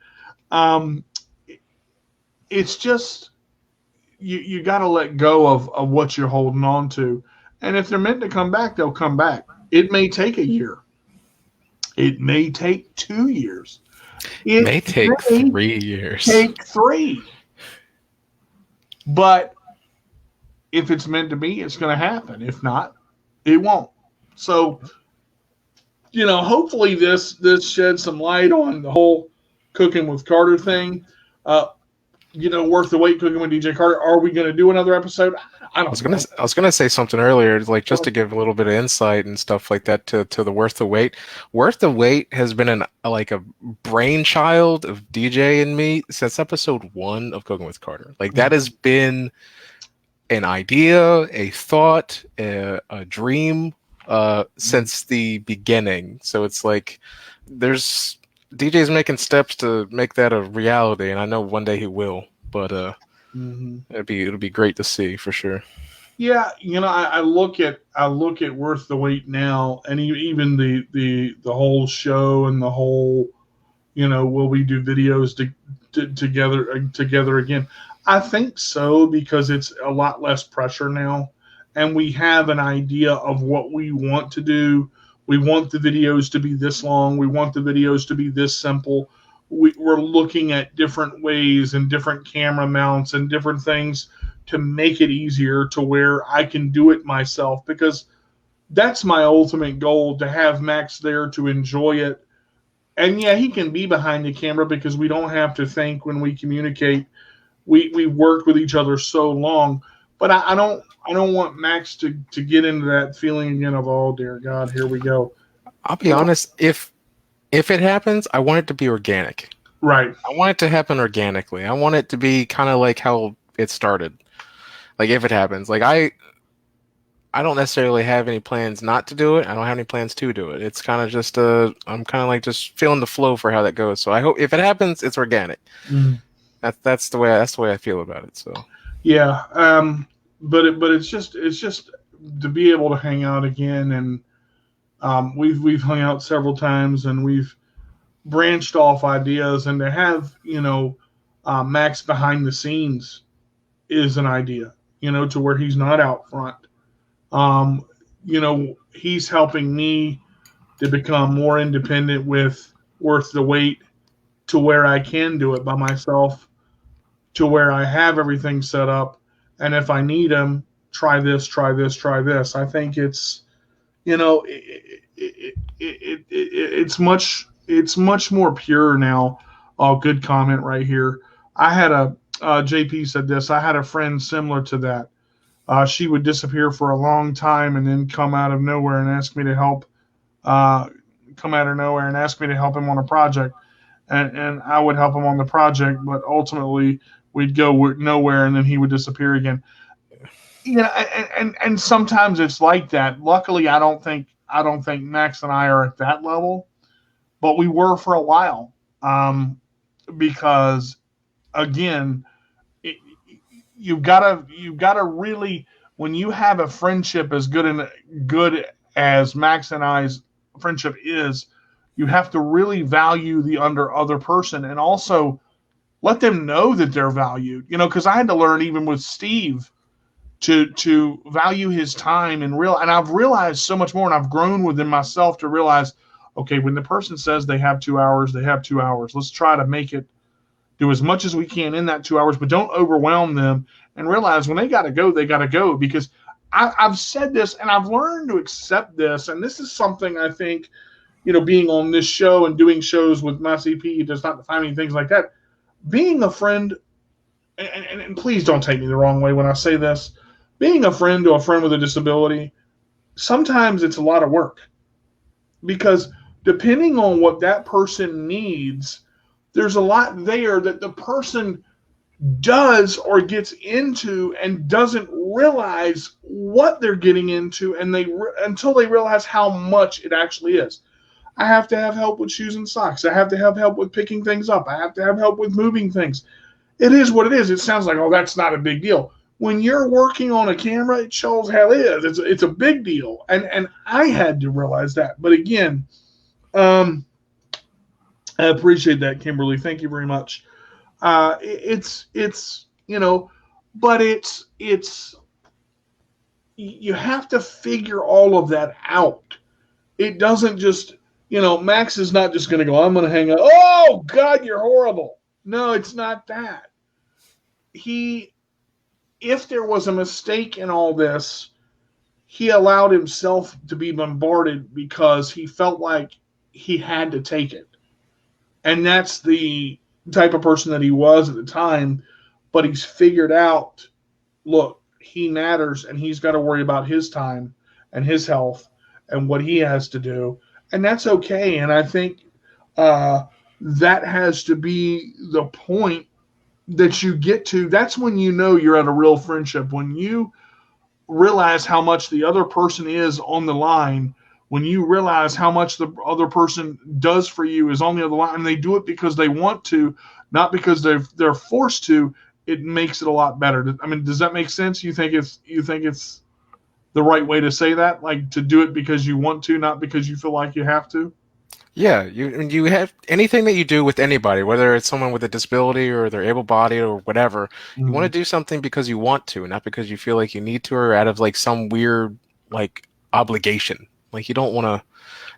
It's just you got to let go of what you're holding on to, and if they're meant to come back, they'll come back. It may take a year. It may take 2 years. It may take 3 years. Take 3. But if it's meant to be, it's going to happen. If not, it won't. So, hopefully this sheds some light on the whole Cooking with Carter thing. Worth the wait, Cooking with DJ Carter. Are we going to do another episode? I was gonna say something earlier, like just to give a little bit of insight and stuff like that to the Worth the Wait. Worth the Wait has been a brainchild of DJ and me since episode 1 of Cooking with Carter. Like that has been an idea, a thought, a dream since the beginning. So it's like there's DJ's making steps to make that a reality, and I know one day he will. But it'll be great to see for sure. Yeah, I look at Worth the Wait now, and even the whole show and the whole, will we do videos together again? I think so, because it's a lot less pressure now, and we have an idea of what we want to do. We want the videos to be this long. We want the videos to be this simple. We're looking at different ways and different camera mounts and different things to make it easier to where I can do it myself, because that's my ultimate goal, to have Max there to enjoy it. And yeah, he can be behind the camera because we don't have to think when we communicate. We've worked with each other so long, but I don't want Max to get into that feeling again of, oh dear God, here we go. I'll be honest, if it happens, I want it to be organic. Right. I want it to happen organically. I want it to be kind of like how it started. Like if it happens, like I don't necessarily have any plans not to do it. I don't have any plans to do it. It's kind of just I'm kind of like just feeling the flow for how that goes. So I hope if it happens, it's organic. That's the way I feel about it. So yeah. But it's just to be able to hang out again, and we've hung out several times, and we've branched off ideas, and to have, Max behind the scenes is an idea, to where he's not out front. He's helping me to become more independent with worth the wait, to where I can do it by myself, to where I have everything set up. And if I need him, try this, try this, try this. I think it's, it's much more pure now. Oh, good comment right here. I had JP said this. I had a friend similar to that. She would disappear for a long time and then come out of nowhere and ask me to help. Come out of nowhere and ask me to help him on a project, and I would help him on the project, but ultimately we'd go nowhere, and then he would disappear again. And sometimes it's like that. Luckily, I don't think Max and I are at that level, but we were for a while, because again, you've got to really, when you have a friendship as good as Max and I's friendship is, you have to really value the other person, and also let them know that they're valued. Because I had to learn, even with Steve, to value his time, and I've realized so much more, and I've grown within myself to realize, okay, when the person says they have 2 hours, they have 2 hours. Let's try to make it, do as much as we can in that 2 hours, but don't overwhelm them, and realize when they got to go, they got to go. Because I've said this, and I've learned to accept this, and this is something I think, being on this show and doing shows with my CP does not define me, things like that. Being a friend, and please don't take me the wrong way when I say this, being a friend to a friend with a disability, sometimes it's a lot of work, because depending on what that person needs, there's a lot there that the person does or gets into and doesn't realize what they're getting into, and until they realize how much it actually is. I have to have help with shoes and socks. I have to have help with picking things up. I have to have help with moving things. It is what it is. It sounds like, oh, that's not a big deal. When you're working on a camera, it shows hell is. It's a big deal. And I had to realize that. But again, I appreciate that, Kimberly. Thank you very much. But it's you have to figure all of that out. It doesn't just, Max is not just going to go, I'm going to hang out. Oh, God, you're horrible. No, it's not that. If there was a mistake in all this, he allowed himself to be bombarded because he felt like he had to take it. And that's the type of person that he was at the time. But he's figured out, look, he matters, and he's got to worry about his time and his health and what he has to do. And that's okay. And I think that has to be the point that you get to. That's when you're at a real friendship. When you realize how much the other person is on the line, when you realize how much the other person does for you is on the other line, and they do it because they want to, not because they're forced to, it makes it a lot better. I mean, does that make sense? You think it's the right way to say that? Like, to do it because you want to, not because you feel like you have to? Yeah, you have anything that you do with anybody, whether it's someone with a disability or they're able-bodied or whatever, you want to do something because you want to, not because you feel like you need to, or out of like some weird like obligation. Like, you don't want to.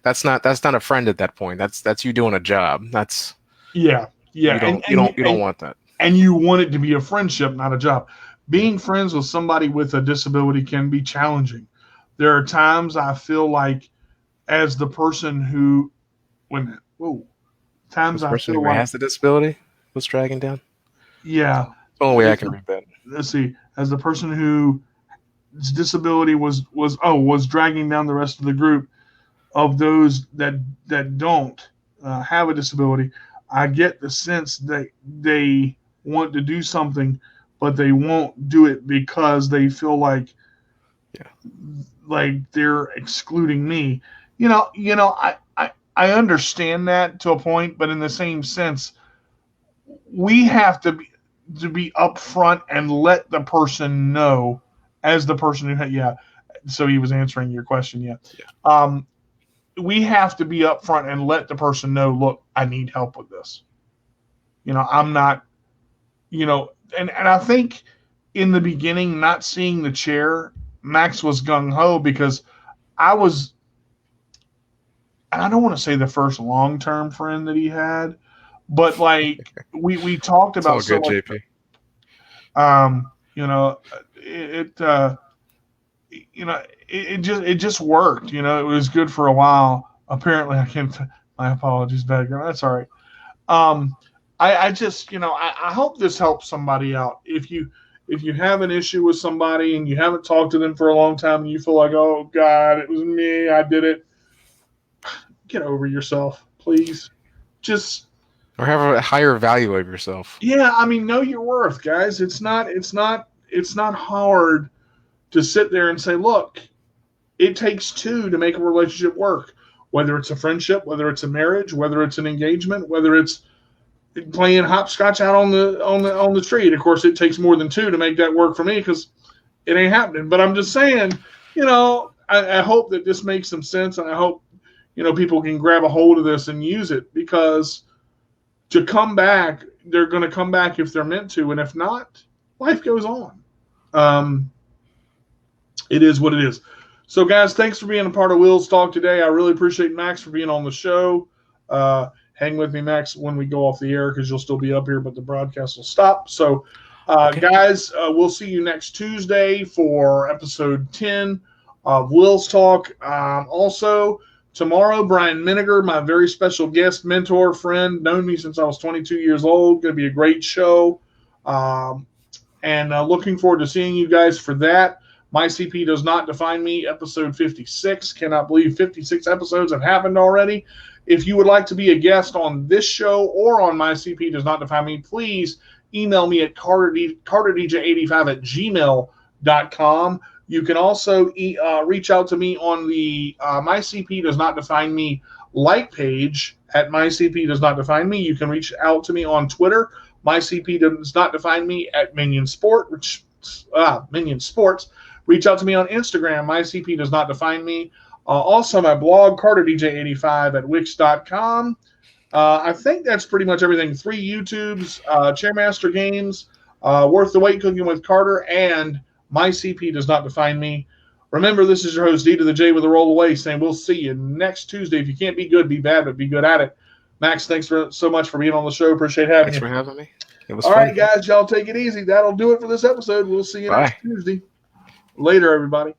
That's not a friend at that point. That's you doing a job. That's yeah. You don't want that. And you want it to be a friendship, not a job. Being friends with somebody with a disability can be challenging. There are times I feel like, as the person who, times I feel like has the disability was dragging down. Yeah, the only way I can read that. Let's see. As the person whose disability was dragging down the rest of the group of those that don't have a disability, I get the sense that they want to do something, but they won't do it because they feel like they're excluding me. I understand that to a point, but in the same sense, we have to be upfront and let the person know, as the person who so he was answering your question. we have to be upfront and let the person know, look, I need help with this. I'm not, and I think in the beginning, not seeing the chair, Max was gung-ho because I don't want to say the first long-term friend that he had, but like we talked about it's all good, JP. It just worked. It was good for a while. Apparently, my apologies, bad girl. That's all right. I just, I hope this helps somebody out. If you have an issue with somebody and you haven't talked to them for a long time and you feel like, oh God, it was me, I did it, get over yourself, please. Or have a higher value of yourself. Yeah, know your worth, guys. It's not hard to sit there and say, look, it takes two to make a relationship work. Whether it's a friendship, whether it's a marriage, whether it's an engagement, whether it's playing hopscotch out on the street. Of course, it takes more than two to make that work for me because it ain't happening. But I'm just saying, I hope that this makes some sense, and I hope people can grab a hold of this and use it, because to come back, they're going to come back if they're meant to, and if not, life goes on. It is what it is. So, guys, thanks for being a part of wheelz Talk today. I really appreciate Max for being on the show. Hang with me, Max, when we go off the air, because you'll still be up here, but the broadcast will stop. So, okay. Guys, we'll see you next Tuesday for episode 10 of wheelz Talk. Also, tomorrow, Brian Miniger, my very special guest, mentor, friend, known me since I was 22 years old. Going to be a great show. And looking forward to seeing you guys for that. My CP Does Not Define Me, episode 56. Cannot believe 56 episodes have happened already. If you would like to be a guest on this show or on My CP Does Not Define Me, please email me at carterdj85@gmail.com. You can also reach out to me on the My CP Does Not Define Me like page at My CP Does Not Define Me. You can reach out to me on Twitter. My CP Does Not Define Me at Minion Sports. Reach out to me on Instagram. My CP Does Not Define Me. Also, my blog, CarterDJ85 at Wix.com. I think that's pretty much everything. 3 YouTubes, Chairmaster Games, Worth the Wait Cooking with Carter, and My CP Does Not Define Me. Remember, this is your host, D to the J with a roll away, saying we'll see you next Tuesday. If you can't be good, be bad, but be good at it. Max, thanks so much for being on the show. Appreciate having you. Thanks for having me. It was All fun. right, guys, y'all take it easy. That'll do it for this episode. We'll see you next Tuesday. Later, everybody.